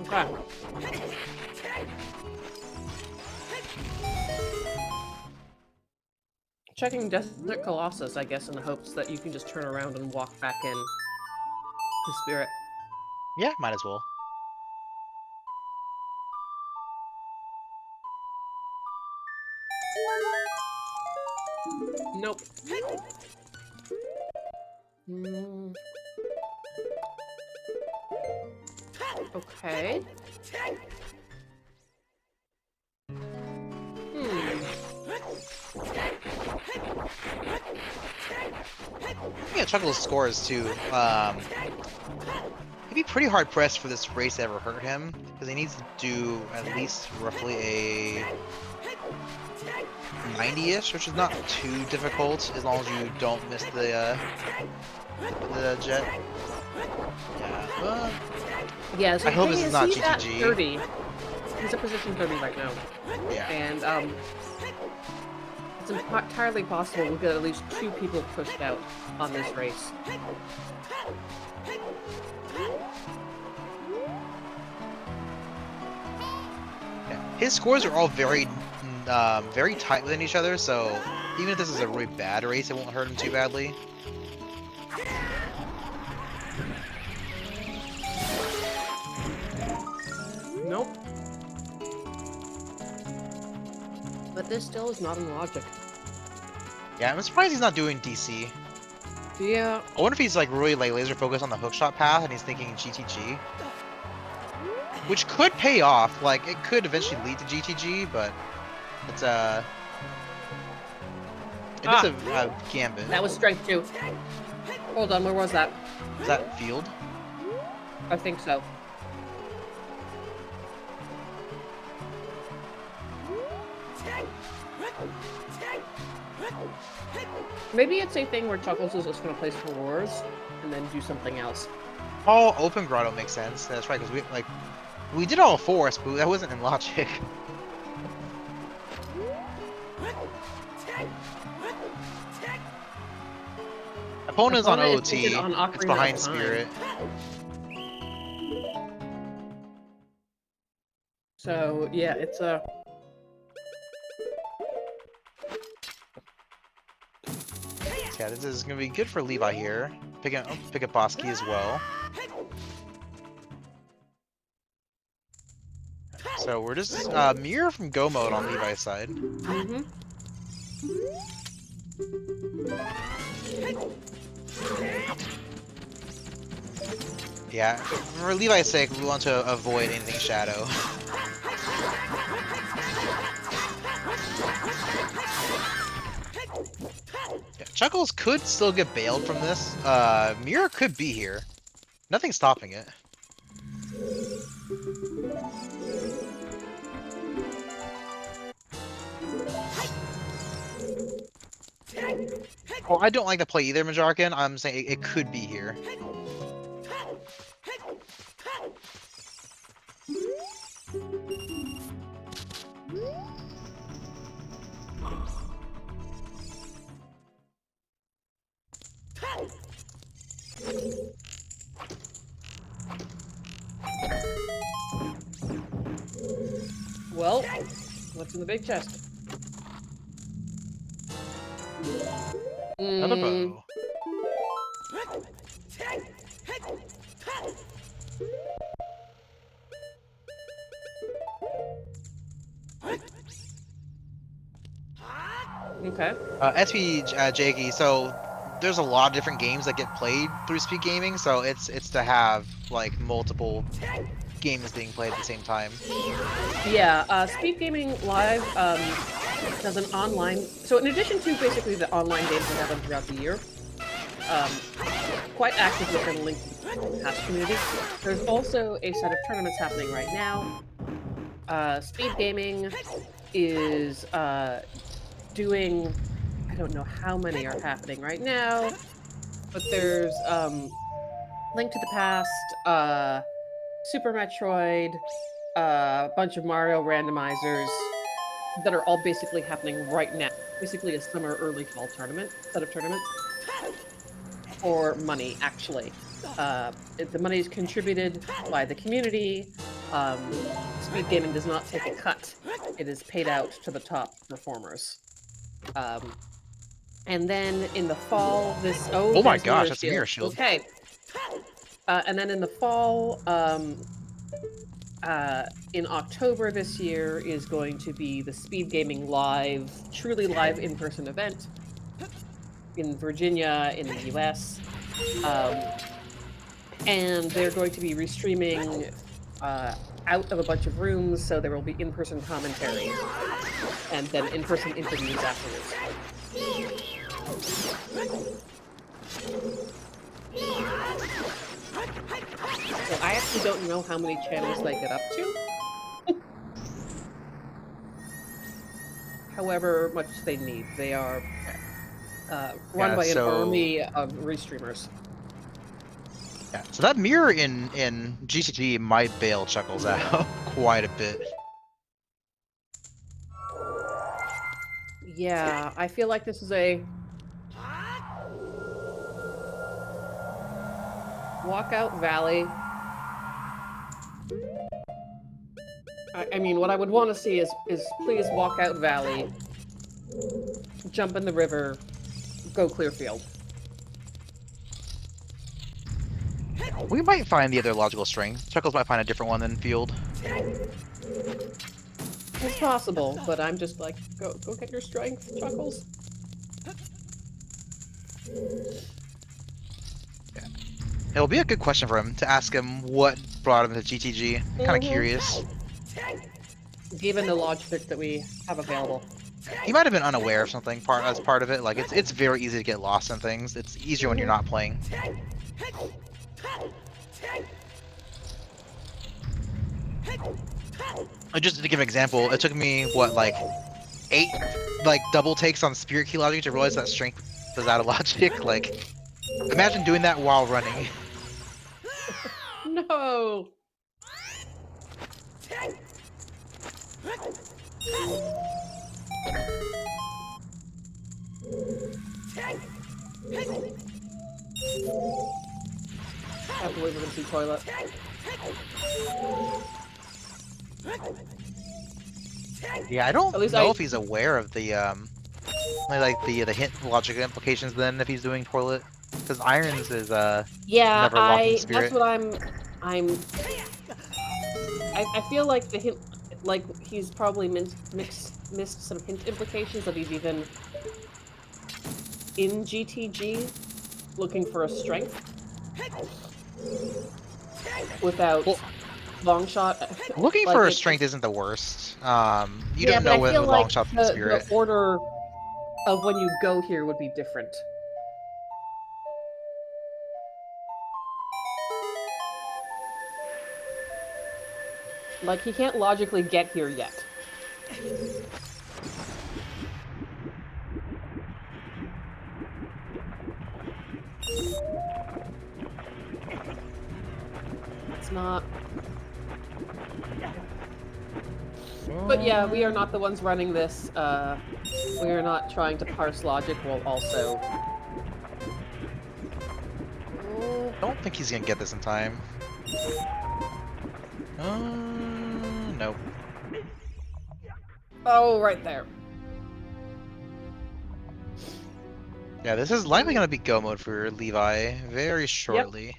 Okay. Checking Desert Colossus, I guess, in the hopes that you can just turn around and walk back in to Spirit. Yeah, might as well. Nope. Okay. Yeah, Chuckle's scores too. He'd be pretty hard pressed for this race to ever hurt him, because he needs to do at least roughly a 90-ish, which is not too difficult as long as you don't miss the jet. Yeah. Yeah, so I hope this is not he's at GTG. 30. He's at position 30 right now. Yeah. And it's entirely possible we'll get at least 2 people pushed out on this race. Yeah. His scores are all very tight within each other, so even if this is a really bad race, it won't hurt him too badly. Nope. But this still is not in logic. Yeah, I'm surprised he's not doing DC. Yeah. I wonder if he's like really like laser focused on the hookshot path and he's thinking GTG. Which could pay off, like it could eventually lead to GTG, but it's it is a gambit. That was strength 2. Hold on, where was that? Is that field? I think so. Maybe it's a thing where Chuckles is just going to place floors and then do something else. Oh, open grotto makes sense. That's right, because we did all force, but that wasn't in logic. Opponent's on Opponent is OOT. seated on Ocarina It's behind of Time. Spirit. So yeah, it's a. Yeah, this is gonna be good for Levi here. Pick up Bosky as well. So we're just mirror from go mode on Levi's side. Mm-hmm. Yeah, for Levi's sake, we want to avoid anything shadow. Yeah, Chuckles could still get bailed from this. Mirror could be here. Nothing's stopping it. Oh, I don't like the play either, Majarkin. I'm saying it could be here. Well, what's in the big chest? Another bow. Okay. Jakey, so there's a lot of different games that get played through Speedgaming, so it's to have like multiple games being played at the same time. Yeah, Speedgaming Live does an online. So in addition to basically the online games we have them throughout the year, quite active within the Link Past community. There's also a set of tournaments happening right now. Speedgaming is doing, I don't know how many are happening right now, but there's Link to the Past, Super Metroid, a bunch of Mario randomizers that are all basically happening right now. Basically a summer early fall tournament, set of tournaments. For money, actually. The money is contributed by the community. Speedgaming does not take a cut. It is paid out to the top performers. And then in the fall, Oh my gosh, that's a mirror shield. Okay. And then in the fall, in October this year is going to be the Speedgaming Live, truly live in-person event in Virginia, in the US. And they're going to be restreaming out of a bunch of rooms, so there will be in-person commentary and then in-person interviews afterwards. So I actually don't know how many channels they get up to. However much they need. They are run by an army of restreamers. Yeah, so that mirror in GTG might bail Chuckles out quite a bit. Yeah, I feel like this is a walkout valley. I mean, what I would want to see is please walk out valley, jump in the river, go clear field. We might find the other logical strength. Chuckles might find a different one than field. It's possible, but I'm just like, go get your strength, Chuckles. It'll be a good question for him to ask him what brought him to GTG. I'm kind of curious. Given the logic that we have available. He might have been unaware of something as part of it. Like it's very easy to get lost in things. It's easier when you're not playing. Just to give an example, it took me what, like 8 double takes on Spirit Key logic to realize that strength was out of logic. Like, imagine doing that while running. No. I believe we're gonna see toilet. Yeah, I don't At least know if he's aware of the the hint logic implications then if he's doing toilet, because Irons is Yeah, never locking Spirit. that's what I feel like the hint, like he's probably missed some hint implications that he's even in GTG looking for a strength without long shot. Looking like for a it- strength isn't the worst. You yeah, don't but know I what feel long like shot from Spirit. the order of when you go here would be different. Like, he can't logically get here yet. It's not... But yeah, we are not the ones running this. We are not trying to parse logic while also... I don't think he's gonna get this in time. Nope. Oh, right there. Yeah, this is likely gonna be go mode for Levi very shortly.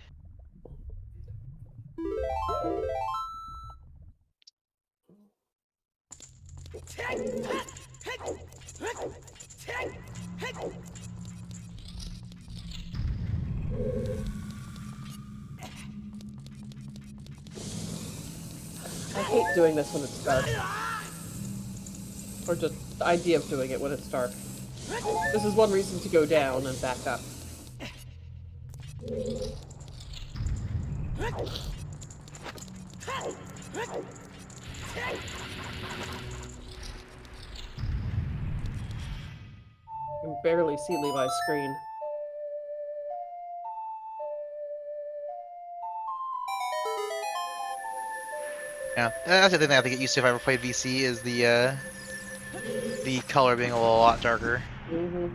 I hate doing this when it's dark. Or just the idea of doing it when it's dark. This is one reason to go down and back up. I can barely see Levi's screen. Yeah, that's the thing I have to get used to if I ever played VC is the color being a lot darker. Mm-hmm.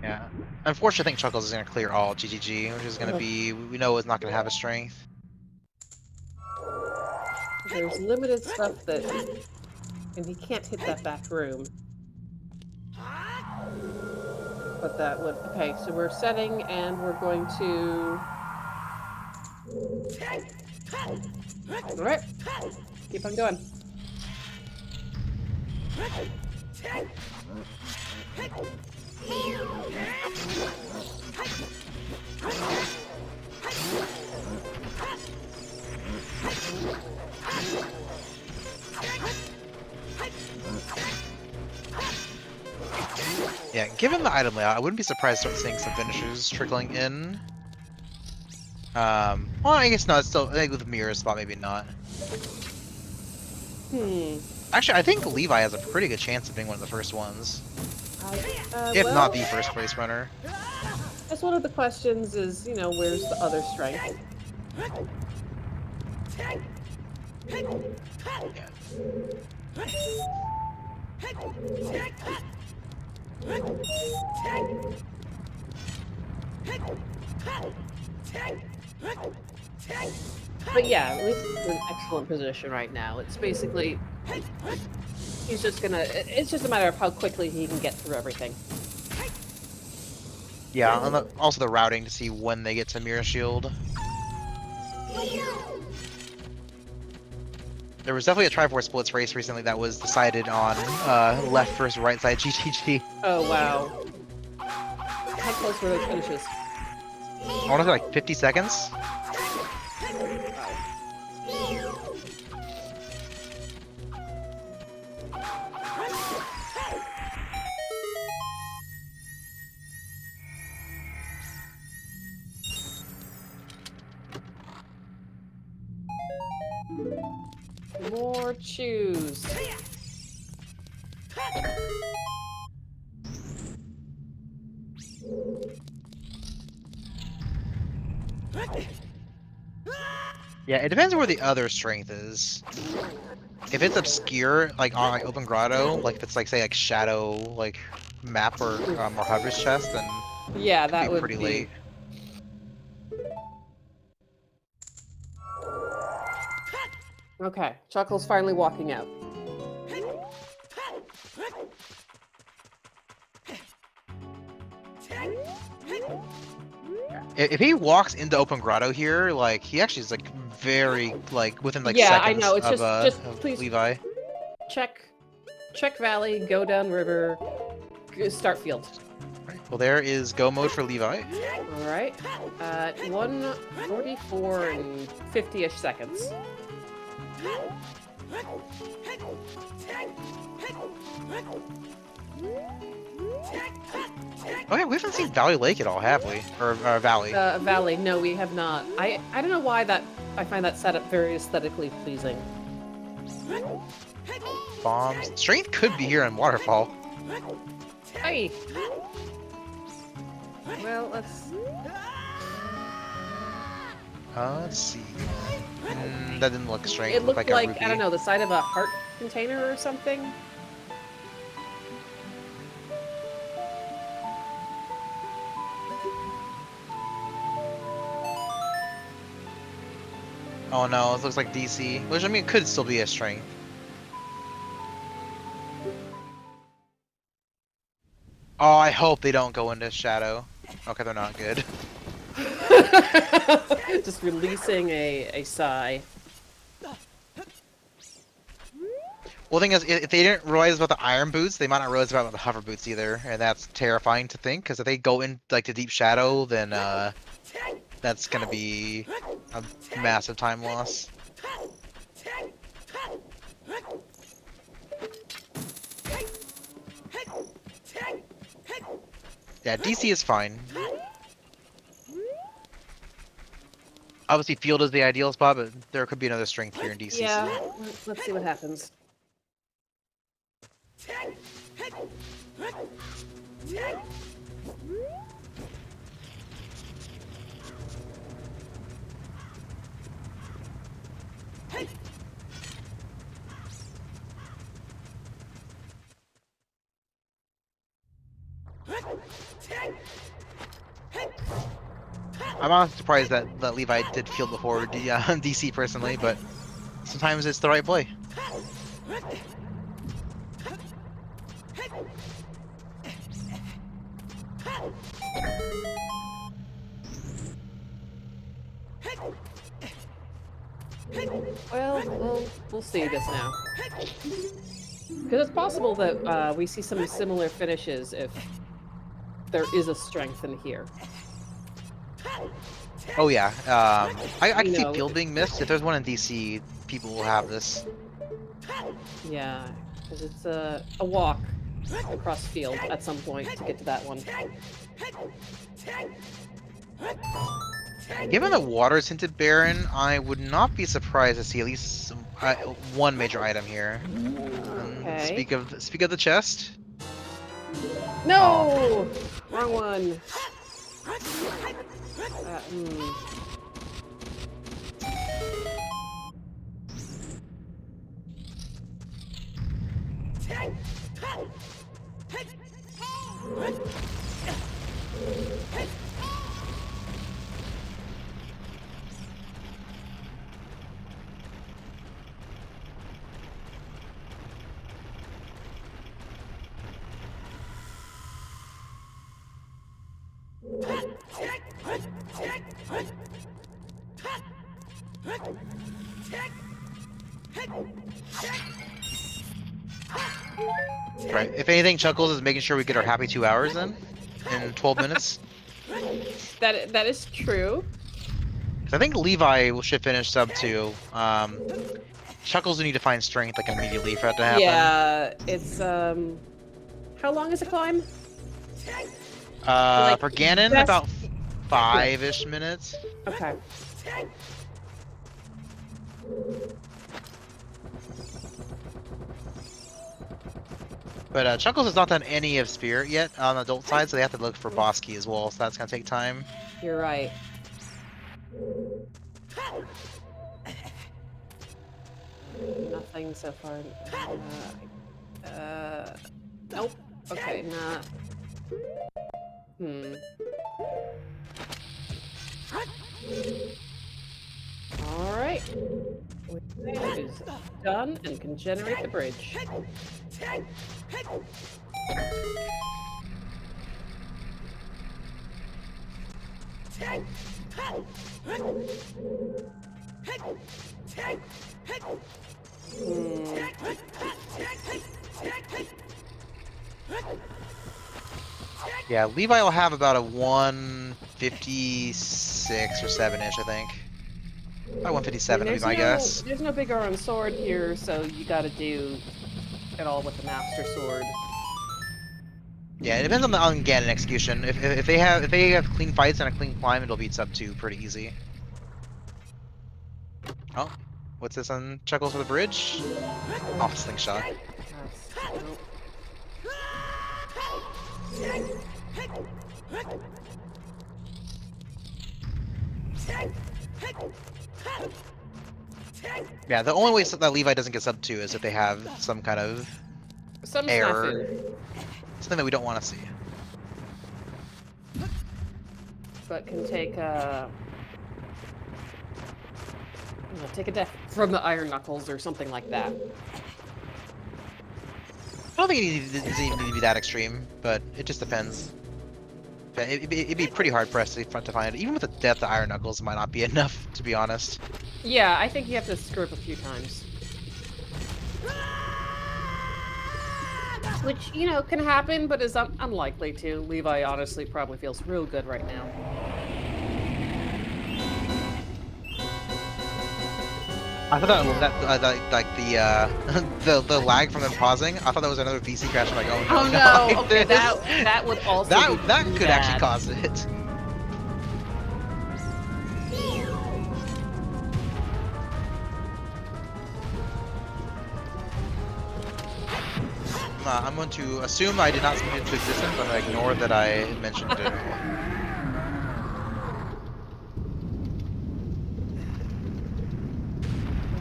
Yeah. Unfortunately, I think Chuckles is going to clear all GGG, which is going to be, we know it's not going to have a strength. There's limited stuff that... And he can't hit that back room. But that would... Okay, so we're setting and we're going to... Alright. Keep on going. Yeah, given the item layout, I wouldn't be surprised to start seeing some finishers trickling in. Well, I guess no, it's still, I think with the mirror spot, maybe not. Actually, I think Levi has a pretty good chance of being one of the first ones. If not the first place runner. That's one of the questions is, you know, where's the other strength? Yeah. But yeah, at least he's in an excellent position right now. It's basically he's just gonna. It's just a matter of how quickly he can get through everything. Yeah, and also the routing to see when they get to Mirror Shield. There was definitely a Triforce Splits race recently that was decided on left versus right side GTG. Oh wow! How close were those finishes? I want to say like 50 seconds. More choose. Yeah, it depends where the other strength is. If it's obscure, like on like Open Grotto, like if it's like say like Shadow like map or Harvest chest, then Yeah, it that could be would pretty be late. Okay, Chuckle's finally walking out. If he walks into Open Grotto here, like he actually is like very like within like Yeah, I seconds know, it's of just of please- Levi. Check Valley, go down river, start field. Right. Well, there is go mode for Levi. All right, 1:44 and 50-ish seconds. Oh yeah, we haven't seen Valley Lake at all, have we? Or Valley. Valley, no, we have not. I don't know why I find that setup very aesthetically pleasing. Bombs. Strength could be here on Waterfall. Hey. Well, let's see. That didn't look strength. It looked like, a I don't know, the side of a heart container or something. Oh no, it looks like DC. Which I mean, it could still be a strength. Oh, I hope they don't go into Shadow. Okay, they're not good. Just releasing a sigh. Well, the thing is, if they didn't realize about the iron boots, they might not realize about the hover boots either, and that's terrifying to think. Because if they go in like the deep shadow, then that's gonna be a massive time loss. Yeah, DC is fine. Obviously, field is the ideal spot, but there could be another strength here in DC. Yeah, let's see what happens. I'm honestly surprised that Levi did field before DC personally, but sometimes it's the right play. Well, we'll see this now. Because it's possible that we see some similar finishes if there is a strength in here. Oh yeah, I can see No. field being missed. If there's one in DC, people will have this. Yeah, because it's a walk across field at some point to get to that one. Given the water-tinted Baron, I would not be surprised to see at least some, one major item here. Okay. Speak of the chest. No! Wrong one. Right. If anything, Chuckles is making sure we get our happy 2 hours in 12 minutes. That is true. 'Cause I think Levi should finish sub 2. Chuckles, we need to find strength like immediately for that to happen. Yeah, it's how long is the climb? For Ganon, best... about 5-ish minutes. Okay. But Chuckles has not done any of Spirit yet on the adult side, so they have to look for boss key as well, so that's gonna take time. You're right. Nothing so far. Nope. Okay, nah. Alright. Is done and can generate the bridge. Yeah, Levi will have about a 156 or 7-ish, I think. About 157 would be my guess. There's no big Goron sword here, so you gotta do it all with the Master Sword. Yeah, it depends on the Ganon execution. If they have clean fights and a clean climb, it'll beat sub 2 pretty easy. Oh, what's this on Chuckles for the bridge? Oh, slingshot. Yeah, the only way that Levi doesn't get sub 2 is if they have some kind of error. Snafu. Something that we don't want to see. But can take take a death from the Iron Knuckles or something like that. I don't think it doesn't even need to be that extreme, but it just depends. It'd be pretty hard for us to find it. Even with the death of Iron Knuckles, it might not be enough, to be honest. Yeah, I think you have to screw up a few times. Which, you know, can happen, but is unlikely to. Levi honestly probably feels real good right now. I thought the lag from them pausing. I thought that was another VC crash. I'm like, oh no, oh no, okay, that would also that could bad. actually cause it. I'm going to assume I did not speak into existence. I'm going to ignore that I mentioned it.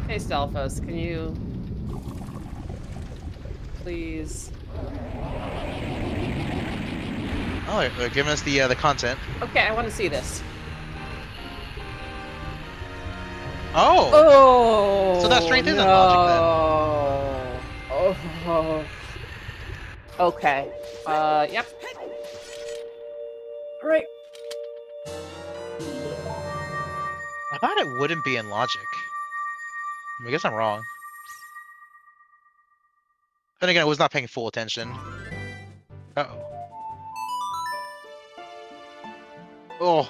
Hey, Stalfos, can you please? Oh, they're giving us the content. Okay, I want to see this. Oh. Oh. So that strength isn't logic then. Oh. Okay. Yep. All right. I thought it wouldn't be in logic. I guess I'm wrong. Then again, I was not paying full attention. Uh-oh. Oh.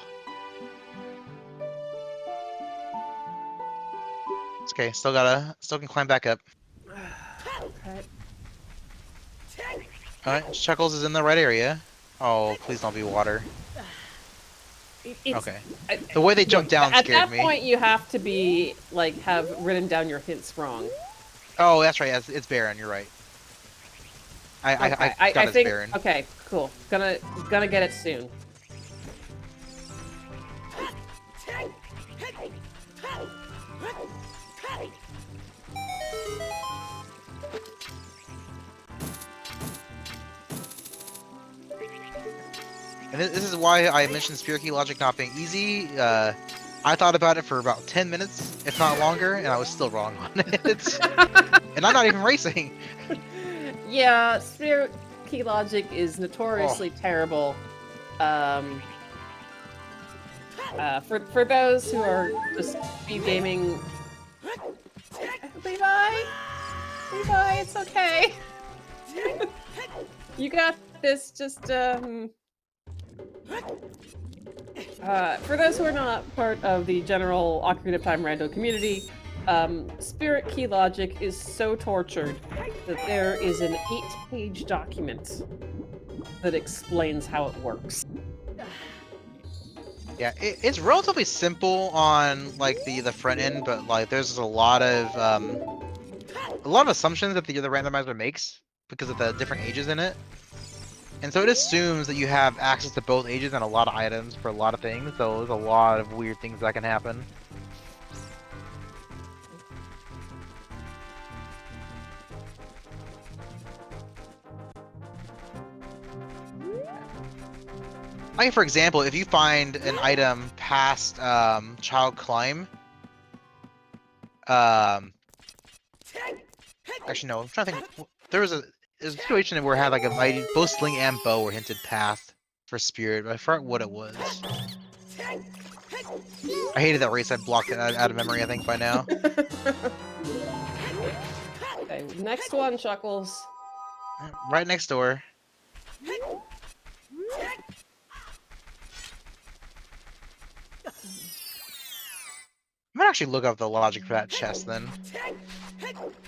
It's okay, still can climb back up. Okay. Alright, Chuckles is in the right area. Oh, please don't be water. Okay. The way they jumped down scared me. At that point, you have to be, like, have written down your hints wrong. Oh, that's right. It's Baron. You're right. I think Baron. Okay, cool. Gonna get it soon. And this is why I mentioned Spirit Key logic not being easy. I thought about it for about 10 minutes, if not longer, and I was still wrong on it. And I'm not even racing. Yeah, Spirit Key logic is notoriously terrible. For those who are just speed gaming, Levi, it's okay. You got this. Just for those who are not part of the general Ocarina of Time rando community, Spirit Key logic is so tortured that there is an 8-page document that explains how it works. Yeah, it's relatively simple on like the front end, but like there's a lot of assumptions that the randomizer makes because of the different ages in it, and so it assumes that you have access to both ages and a lot of items for a lot of things. So there's a lot of weird things that can happen. Like for example, if you find an item past child climb, actually no, I'm trying to think. There was a situation where I had like both sling and bow were hinted past for spirit, but I forgot what it was. I hated that race. I blocked it out of memory, I think, by now. Okay, next one, Chuckles. Right next door. I'm gonna actually look up the logic for that chest then.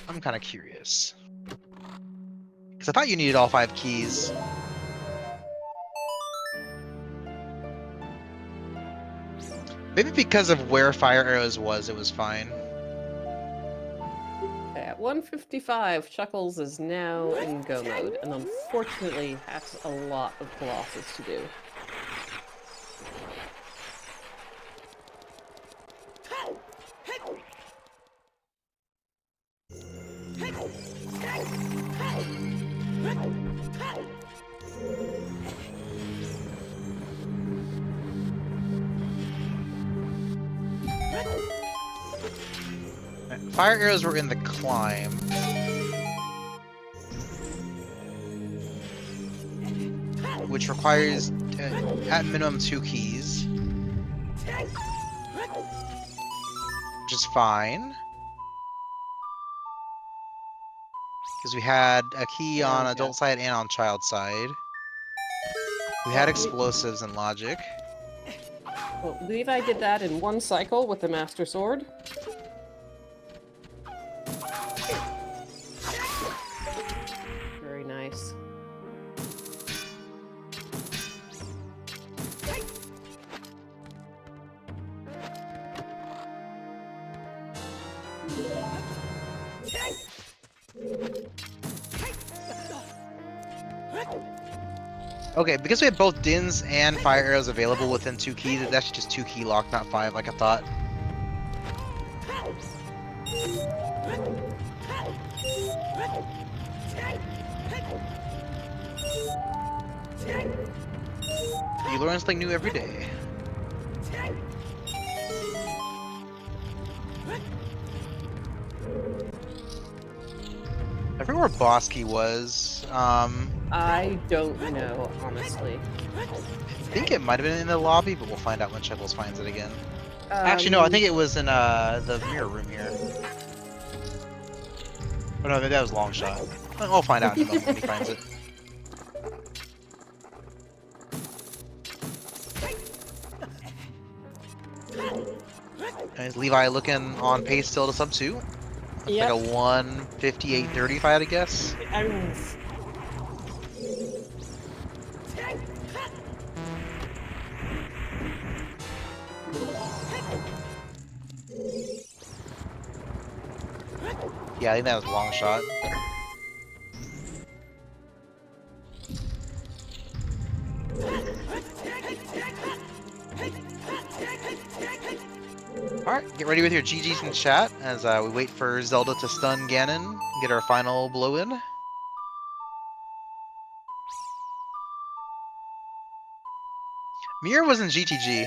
I'm kind of curious. Because I thought you needed all 5 keys. Maybe because of where fire arrows was, it was fine. Okay, at 155, Chuckles is now in go mode, and unfortunately has a lot of Colossus to do. Fire arrows were in the climb. Which requires, at minimum, 2 keys. Which is fine. Because we had a key on adult side and on child side. We had explosives and logic. Well, Levi did that in 1 cycle with the Master Sword. Very nice. Okay, because we have both Dins and fire arrows available within 2 keys, it's actually just 2 key lock, not 5 like I thought. You learn something new every day. I forget where boss key was. I don't know, honestly. I think it might have been in the lobby, but we'll find out when Chuckles finds it again. Actually, no, I think it was in the mirror room here. Oh no, that was long shot. I'll find out in a moment when he finds it. Is Levi looking on pace still to sub 2? Yep. Like a 1:58:30 if I had to guess. Yeah, I think that was a long shot. Alright, get ready with your GGs in chat as we wait for Zelda to stun Ganon and get our final blow in. Mir was in GTG.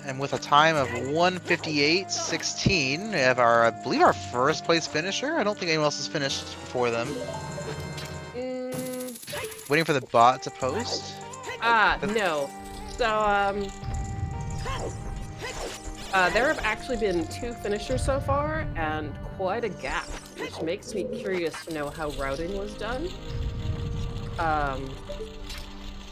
And with a time of 1:58:16, we have our, I believe, our first place finisher. I don't think anyone else has finished before them. Waiting for the bot to post. No. So, there have actually been 2 finishers so far, and quite a gap, which makes me curious to know how routing was done.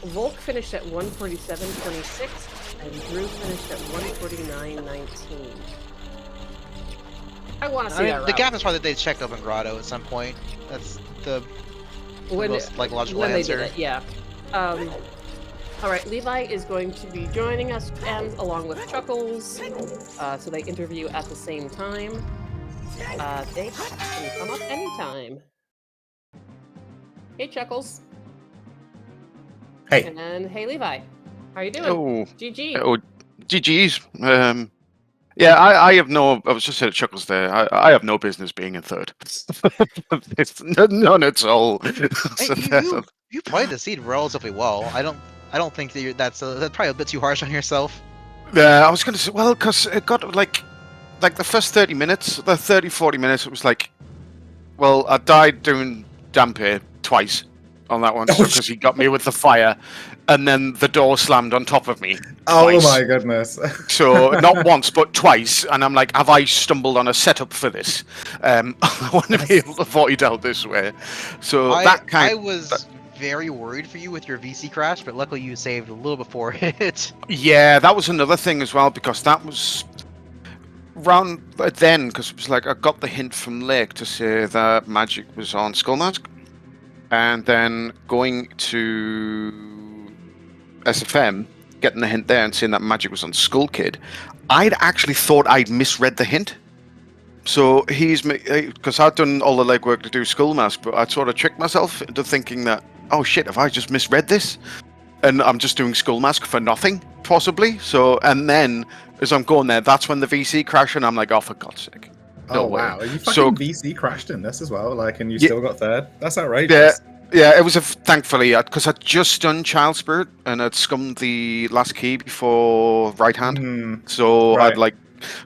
Volk finished at 147.26, and Drew finished at 149.19. I want to see that The route. gap is probably that they checked Open Grotto at some point. That's the most like logical when answer. they did it, yeah. All right, Levi is going to be joining us, and along with Chuckles, so they interview at the same time. They can come up anytime. Hey, Chuckles. Hey. And hey, Levi. How you doing? Oh, GG. oh, GG's. Yeah, I have no. I was just saying, Chuckles there. I have no business being in third. It's none at all. Hey, you played the seed relatively well. I don't think that that's probably a bit too harsh on yourself. Yeah, I was going to say, well, because it got like the first 30 minutes, the 30, 40 minutes, it was like, well, I died doing Dampier twice on that one, because he got me with the fire, and then the door slammed on top of me. Oh Twice. my goodness. So not once, but twice, and I'm like, have I stumbled on a setup for this? I want to be able to avoid out this way. So I was very worried for you with your VC crash, but luckily you saved a little before it. Yeah, that was another thing as well, because that was round then, because it was like I got the hint from Lake to say that magic was on Skullmask, and then going to SFM, getting the hint there and saying that magic was on Skull Kid, I'd actually thought I'd misread the hint. So he's, because I'd done all the legwork to do Skull Mask, but I'd sort of tricked myself into thinking that, oh shit, have I just misread this? And I'm just doing Skull Mask for nothing, possibly. So, and then as I'm going there, that's when the VC crashed, and I'm like, oh, for God's sake. No way. Wow, you fucking VC crashed in this as well, like, and you still got third? That's outrageous. Yeah. Yeah, it was thankfully, because I'd just done Child Spirit and I'd scummed the last key before right hand. So right.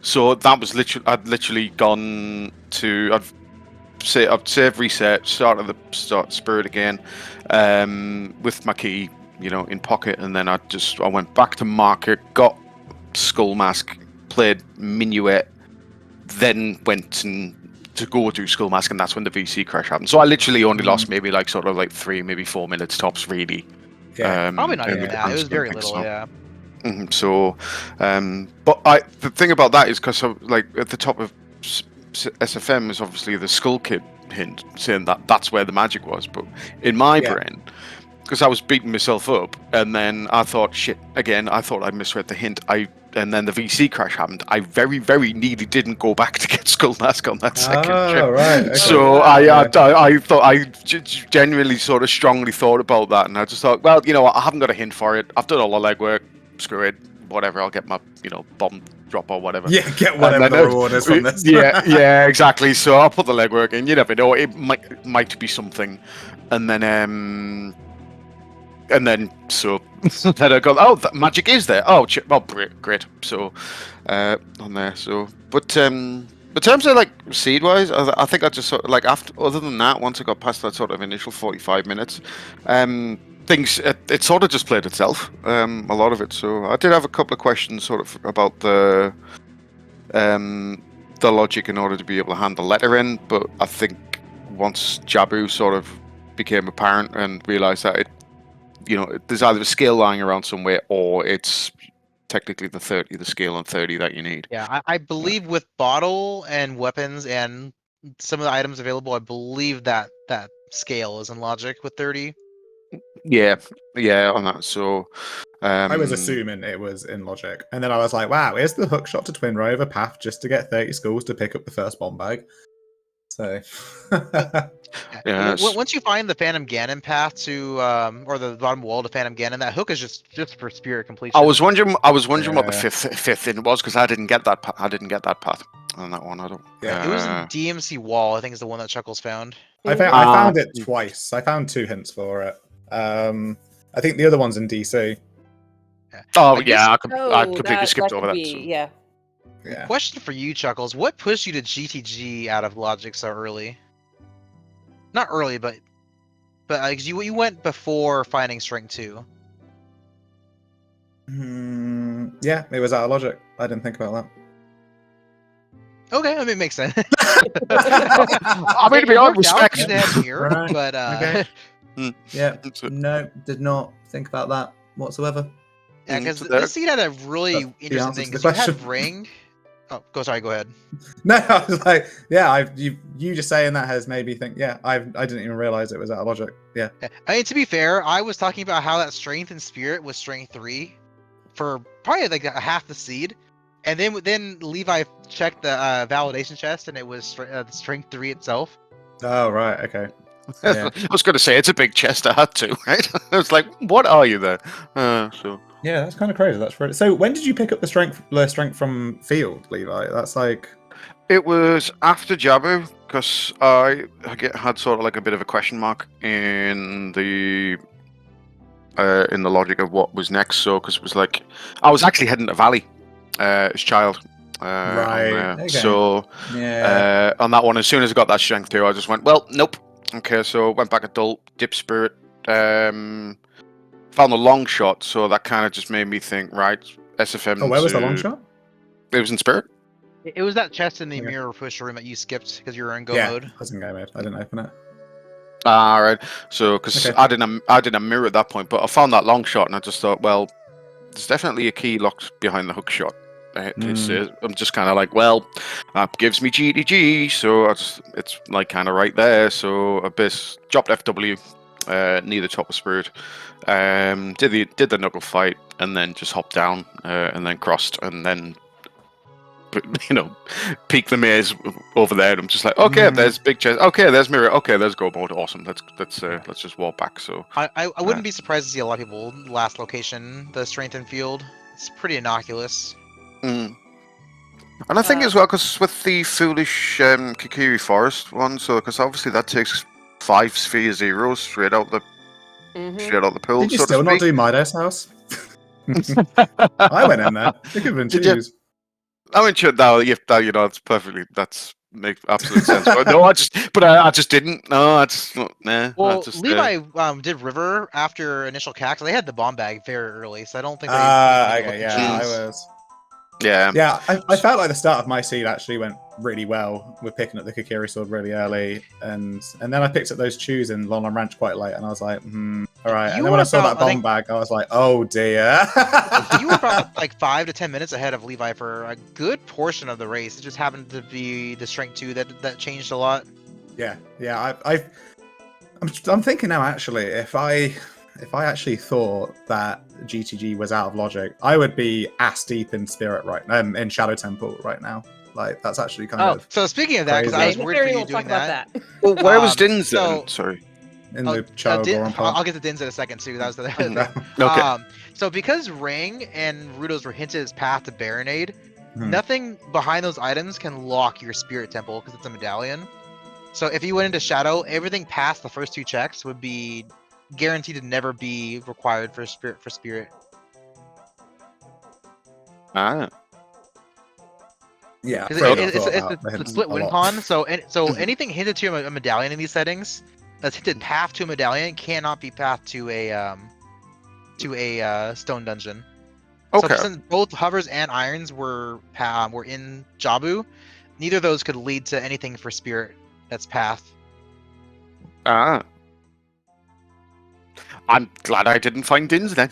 so that was I'd literally gone to, I'd save reset, start Spirit again, with my key, in pocket, and then I went back to market, got Skull Mask, played Minuet, then went and to go do Skull Mask, and that's when the VC crash happened. So I literally only lost maybe 3, maybe 4 minutes tops, really. Yeah. Probably not even that. It was very little, yeah. So, but the thing about that is because at the top of SFM is obviously the Skull Kid hint saying that that's where the magic was, but in my brain, because I was beating myself up, and then I thought, shit, again, I thought I misread the hint. And then the VC crash happened. I very, very nearly didn't go back to get Skull Mask on that second trip. Right. Okay. So I thought, I genuinely sort of strongly thought about that, and I just thought, well, what, I haven't got a hint for it. I've done all the legwork. Screw it. Whatever. I'll get my, bomb drop or whatever. Yeah, get whatever the reward is from this. yeah, exactly. So I'll put the legwork in. You never know. It might be something, and then so then I go, oh, that magic is there. Oh, great. So on there. So, but in terms of seed wise, I think I just sort of after, other than that, once I got past that sort of initial 45 minutes, things it sort of just played itself. A lot of it. So I did have a couple of questions sort of about the logic in order to be able to hand the letter in, but I think once Jabu sort of became apparent and realized that there's either a scale lying around somewhere, or it's technically the scale on 30 that you need. Yeah, I believe with bottle and weapons and some of the items available, I believe that scale is in logic with 30. Yeah, on that. So I was assuming it was in logic, and then I was like, wow, here's the hookshot to Twin Rover path just to get 30 schools to pick up the first bomb bag. So yeah, once you find the Phantom Ganon path to or the bottom wall to Phantom Ganon, that hook is just for spirit completion. I was wondering what the fifth in was, because I didn't get that path on that one. I don't. Yeah, it was the DMC wall. I think is the one that Chuckles found. I found it twice. I found 2 hints for it. I think the other one's in DC. Yeah. Oh I completely skipped over that. Yeah. Question for you, Chuckles: what pushed you to GTG out of logic so early? Not early, but but you went before finding strength 2. Yeah, it was out of logic. I didn't think about that. Okay, I mean, it makes sense. I mean, to be It honest, worked out respect. 'cause they had mirror, Right, but okay. Yeah, So- no, did not think about that whatsoever. yeah, because so there- this seed had a really That's the interesting answer thing. to the Because you had question. ring. Oh, go ahead. No, I was like, yeah, you just saying that has made me think. Yeah, I didn't even realize it was out of logic. Yeah. I mean, to be fair, I was talking about how that strength and spirit was strength 3 for probably like a half the seed, and then Levi checked the validation chest, and it was strength 3 itself. Oh right, okay. I Yeah. was going to say it's a big chest. I had to, right? I was like, "What are you there?" So Yeah, that's kind of crazy. That's really... So when did you pick up the strength from field, Levi? That's like... it was after Jabu because I had sort of like a bit of a question mark in the logic of what was next. So because it was like I was actually heading to Valley as a child. Right, okay. So Yeah. on that one, as soon as I got that strength 2, I just went, well, nope. Okay, so went back adult, dip spirit, found the long shot, so that kind of just made me think, right, SFM. Oh, where was the long shot? It was in spirit. It was that chest in the Okay. mirror push room that you skipped because you were in go Yeah, mode. I was in go mode. I didn't open it. All right. So because Okay. I didn't mirror at that point, but I found that long shot, and I just thought, well, there's definitely a key locked behind the hook shot. I'm just kind of like, well, that gives me GDG, so it's like kind of right there. So Abyss dropped FW, near the top of spirit, did the knuckle fight, and then just hopped down, and then crossed, and then peeked the maze over there. And I'm just like, okay, there's big chest, okay, there's mirror, okay, there's go mode, awesome. Let's just walk back. So I wouldn't be surprised to see a lot of people last location the strength and field. It's pretty innocuous. and I think as well, because with the foolish Kikiri Forest one, so because obviously that takes 5 sphere zeros straight out the pool. Did you so still to not speak. do Midas house? I went in there. It could have been Did you? choose. I mean, sure, it's perfectly. Makes absolute sense. But no, I just didn't. No, I just nah. Well, I just, Levi did river after initial cack, so they had the bomb bag very early, so I don't think they. Okay, yeah, I choose. was. yeah. Yeah, I felt like the start of my seed actually went really well with picking up the Kikiri sword really early, and then I picked up those chews in Lon Ranch quite late, and I was like, all right. You And then when were I saw about, that I bomb think- bag, I was like, oh dear. You were about like 5 to 10 minutes ahead of Levi for a good portion of the race. It just happened to be the strength 2 that changed a lot. Yeah. I'm thinking now actually, if I actually thought that GTG was out of logic, I would be ass deep in spirit in Shadow Temple right now. Like that's actually kind of So speaking of that, because I crazy. was worried for you doing that. Well, where was Din's so- then? Sorry. in the Shadow Goron part. I'll get to Dins in a second too. That was the other thing. Okay. So because Ring and Rudos were hinted as path to Baronade, Hmm. nothing behind those items can lock your Spirit Temple because it's a medallion. So if you went into Shadow, everything past the first 2 checks would be guaranteed to never be required for Spirit. Ah. Yeah, Because afraid I it's thought a about him split a win lot. con. So anything hinted to a medallion in these settings that's hinted path to a medallion cannot be path to a stone dungeon. Okay. So since both hovers and irons were in Jabu, neither of those could lead to anything for spirit that's path. Ah. I'm glad I didn't find Din's then.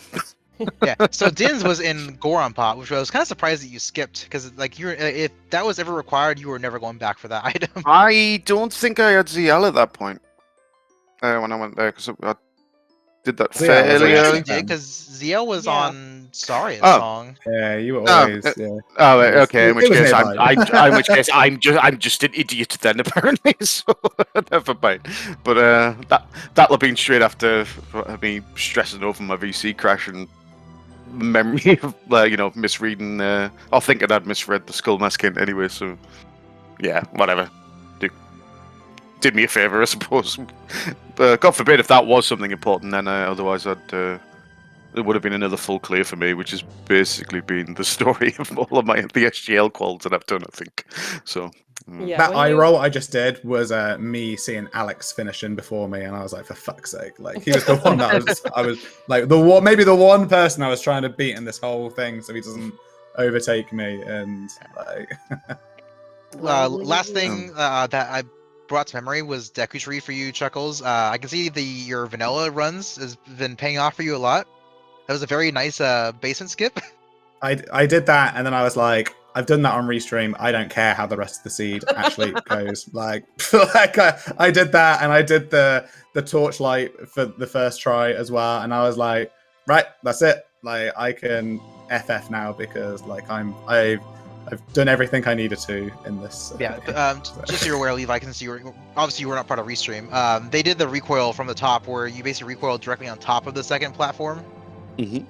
Yeah. So Din's was in Goron Pot, which I was kind of surprised that you skipped because like if that was ever required, you were never going back for that item. I don't think I had ZL at that point when I went there because I did that ZL was fairly always early. You did because ZL was Yeah. on Saria's Oh. song. Yeah, you were Oh, always. Yeah. Oh, It was- okay. In which it was case, nearby. I'm just an idiot then, apparently. So never mind. But that'll have been straight after me stressing over my VC crash and memory of misreading or thinking I'd misread the Skull Mask hint anyway. So yeah, whatever. Did me a favor, I suppose. But God forbid if that was something important, then otherwise it would have been another full clear for me, which has basically been the story of all of the SGL quals that I've done, I think. So Yeah, That when eye you- roll I just did was me seeing Alex finishing before me, and I was like, for fuck's sake! Like he was the one that I was like maybe the one person I was trying to beat in this whole thing, so he doesn't overtake me. And like, Last thing that I brought to memory was Deku for you, Chuckles. I can see your vanilla runs has been paying off for you a lot. That was a very nice basement skip. I did that, and then I was like, I've done that on restream. I don't care how the rest of the seed actually goes. Like, I did that, and I did the torchlight for the first try as well. And I was like, right, that's it. Like, I can FF now because like I've done everything I needed to in this. Yeah, game. just so you're aware, Levi, I can see obviously you were not part of restream. They did the recoil from the top, where you basically recoil directly on top of the second platform. Mm-hmm.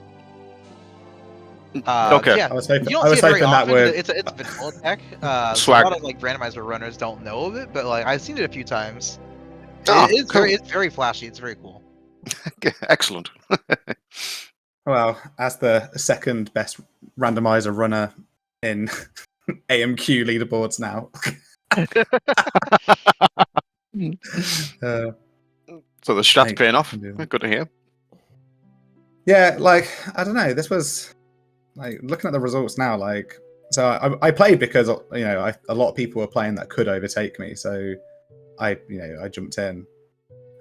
Okay. Yeah, I was hoping, you don't see it very that often. would. It's a vanilla tech. So a Swag. lot of like randomizer runners don't know of it, but like I've seen it a few times. Ah, It's cool. very flashy. It's very cool. Excellent. Well, as the second best randomizer runner in AMQ leaderboards now. So the strat's Thank paying off. you. Good to hear. Yeah, like I don't know. This was like looking at the results now. Like, so I played because a lot of people were playing that could overtake me. So I jumped in.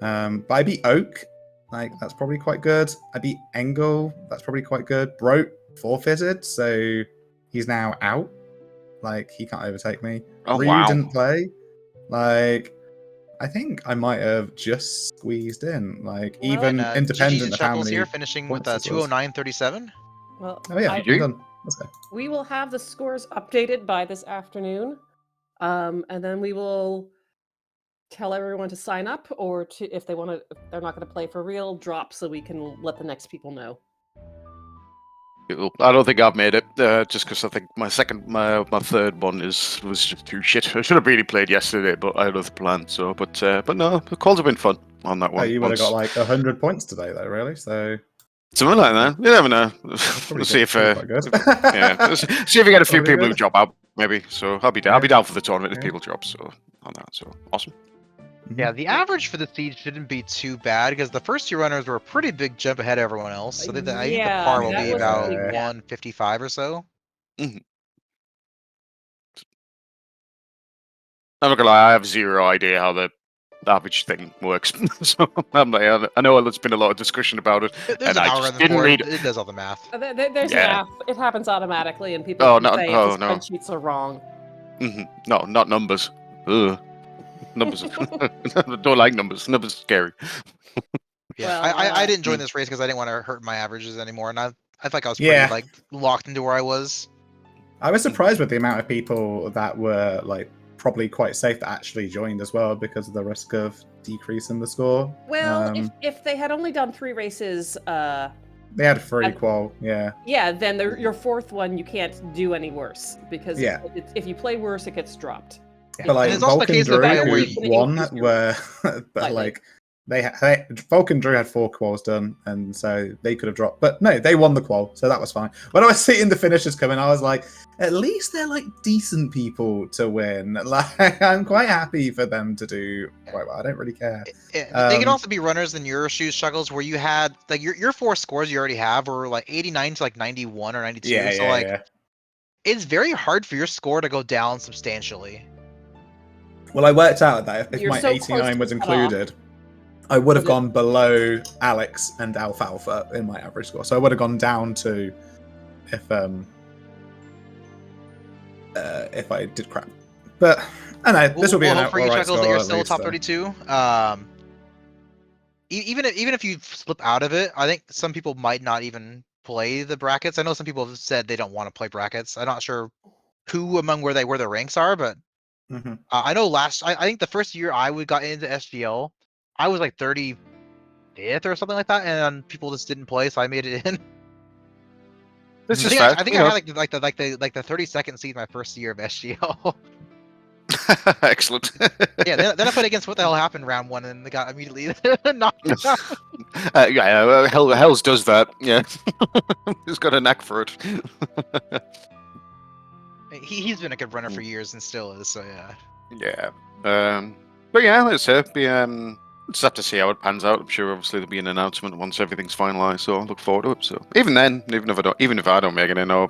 But I beat Oak. Like that's probably quite good. I beat Engel. That's probably quite good. Broke forfeited, so he's now out. Like he can't overtake me. Oh, Ryu wow. didn't play. Like I think I might have just squeezed in. Like Well, even And independent GG's of how Chuckles many. here, finishing with points this was. 209.37. Well, Oh yeah, GG. well done. Let's go. we will have the scores updated by this afternoon, and then we will tell everyone to sign up, or to if they want to, if they're not going to play for real, drop so we can let the next people know. Cool. I don't think I've made it, just because I think my third one was just too shit. I should have really played yesterday, but I had other plans. So, but no, the calls have been fun on that Oh, one. you would have got like 100 points today, though, really. So Something like that. You never know. probably We'll see if quite good. yeah, see if we get a few Probably people who good. drop out, maybe. So I'll be down. I'll be Yeah. down for the tournament if Yeah. people drop. So on that, so awesome. Yeah, the average for the siege shouldn't be too bad because the first two runners were a pretty big jump ahead of everyone else. So I think the Yeah, par will that be was a about big gap. 155 or so. I'm not gonna lie, I have zero idea how the average thing works. So I'm like, I know there's been a lot of discussion about it, There's and an I just algorithm didn't for read it. It does all the math. There's Yeah. an app. It happens automatically, and people Oh, can no, say oh, if the no. spreadsheets are wrong. No, not numbers. Ugh. Numbers. Don't like numbers. Numbers are scary. Yeah, Well, I didn't join this race because I didn't want to hurt my averages anymore, and I felt like I was pretty Yeah. like locked into where I was. I was surprised with the amount of people that were like probably quite safe that actually joined as well because of the risk of decreasing the score. Well, if they had only done 3 races, They had a free qual, yeah. yeah, then your fourth one you can't do any worse because Yeah. if you play worse, it gets dropped. But like it's also the Vulcan case of Drew, where who you- won, were but Slightly. like Vulcan Drew had 4 quals done, and so they could have dropped. But no, they won the qual, so that was fine. When I was seeing the finishers coming, I was like, at least they're like decent people to win. Like I'm quite happy for them to do quite well. I don't really care. They can Um, also be runners in your shoes, Chuckles, where you had like your 4 scores you already have were like 89 to like 91 or 92. Yeah, so yeah, like yeah. it's very hard for your score to go down substantially. Well, I worked out that if You're my so close 89 to was cut off. included, I would have Was it- gone below Alex and Alfalfa in my average score. So I would have gone down to if I did crap. But I know this will be We'll an hope for you, alright Chuckles, score that you're at still least, top so. 32. Even if you slip out of it, I think some people might not even play the brackets. I know some people have said they don't want to play brackets. I'm not sure who among where their ranks are, but Mhm. I know I think the first year I got into SGL, I was like 35th or something like that, and people just didn't play, so I made it in. This I is think fair. I think you I know. had like the 32nd seed my first year of SGL. Excellent. Yeah, then I played against what the hell happened round 1, and they got immediately knocked out. Yeah, Hells does that. Yeah, he's got a knack for it. He's been a good runner for years and still is. So yeah. Yeah. But yeah, let's say just have to see how it pans out. I'm sure obviously there'll be an announcement once everything's finalized. So I look forward to it. So even then, even if I don't make it in, or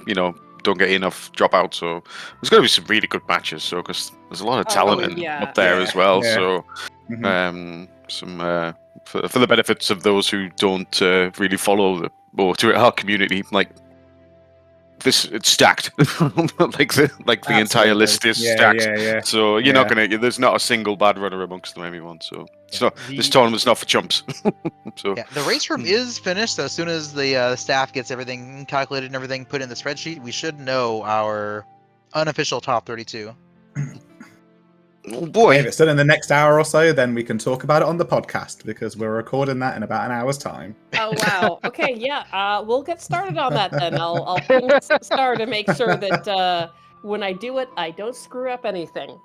don't get enough dropouts, so there's going to be some really good matches. So because there's a lot of talent up there as well. Yeah. So Mhm. for the benefits of those who don't really follow our community, like. It's stacked. like the entire Absolutely. list is Yeah, stacked. yeah. So you're Yeah. not gonna. There's not a single bad runner amongst them, everyone. So it's Yeah, not, this tournament's not for chumps. So yeah, the race room is finished. So as soon as the staff gets everything calculated and everything put in the spreadsheet, we should know our unofficial top 32. oh Hey, boy, if it's done in the next hour or so, then we can talk about it on the podcast because we're recording that in about an hour's time. Oh wow. Okay, yeah. We'll get started on that then. I'll ping Star to make sure that when I do it, I don't screw up anything.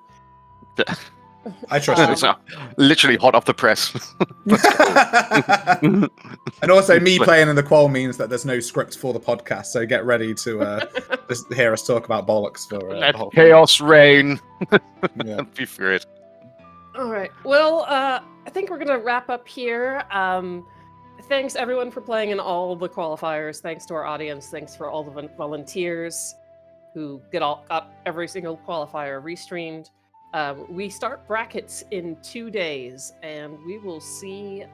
I trust it's literally hot off the press. you. And also, me playing in the qual means that there's no script for the podcast, so get ready to just hear us talk about bollocks for Let the whole chaos reign. Yeah. Be great. All right. Well, I think we're gonna wrap up here. Thanks everyone for playing in all the qualifiers. Thanks to our audience. Thanks for all the volunteers who got every single qualifier restreamed. We start brackets in 2 days, and we will see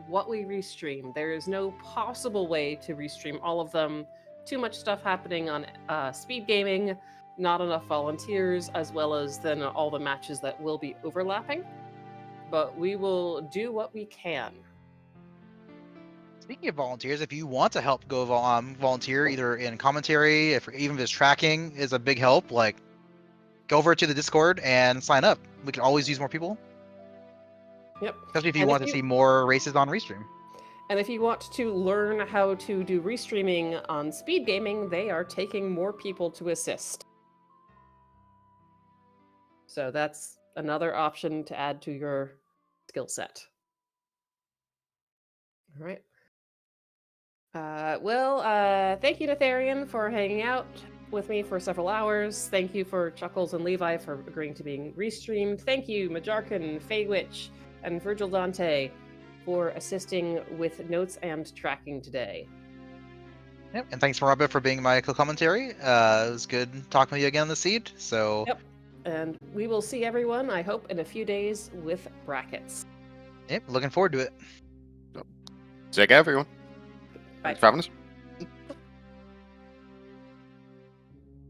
what we restream. There is no possible way to restream all of them. Too much stuff happening on Speedgaming, not enough volunteers, as well as then all the matches that will be overlapping. But we will do what we can. Speaking of volunteers, if you want to help go volunteer either in commentary, even if it's tracking is a big help, like go over to the Discord and sign up. We can always use more people. Yep. Especially if you want to see more races on Restream. And if you want to learn how to do restreaming on Speedgaming, they are taking more people to assist. So that's another option to add to your skill set. All right. Thank you, Netharian, for hanging out with me for several hours. Thank you for Chuckles and Levi for agreeing to being restreamed. Thank you, Majarkin, Faywitch, and Virgil Dante for assisting with notes and tracking today. Yep, and thanks, Robert, for being my co-commentary. It was good talking with you again on the seed. So. Yep. And we will see everyone, I hope, in a few days with brackets. Yep, looking forward to it. Take care, everyone. Bye. Thanks for having us.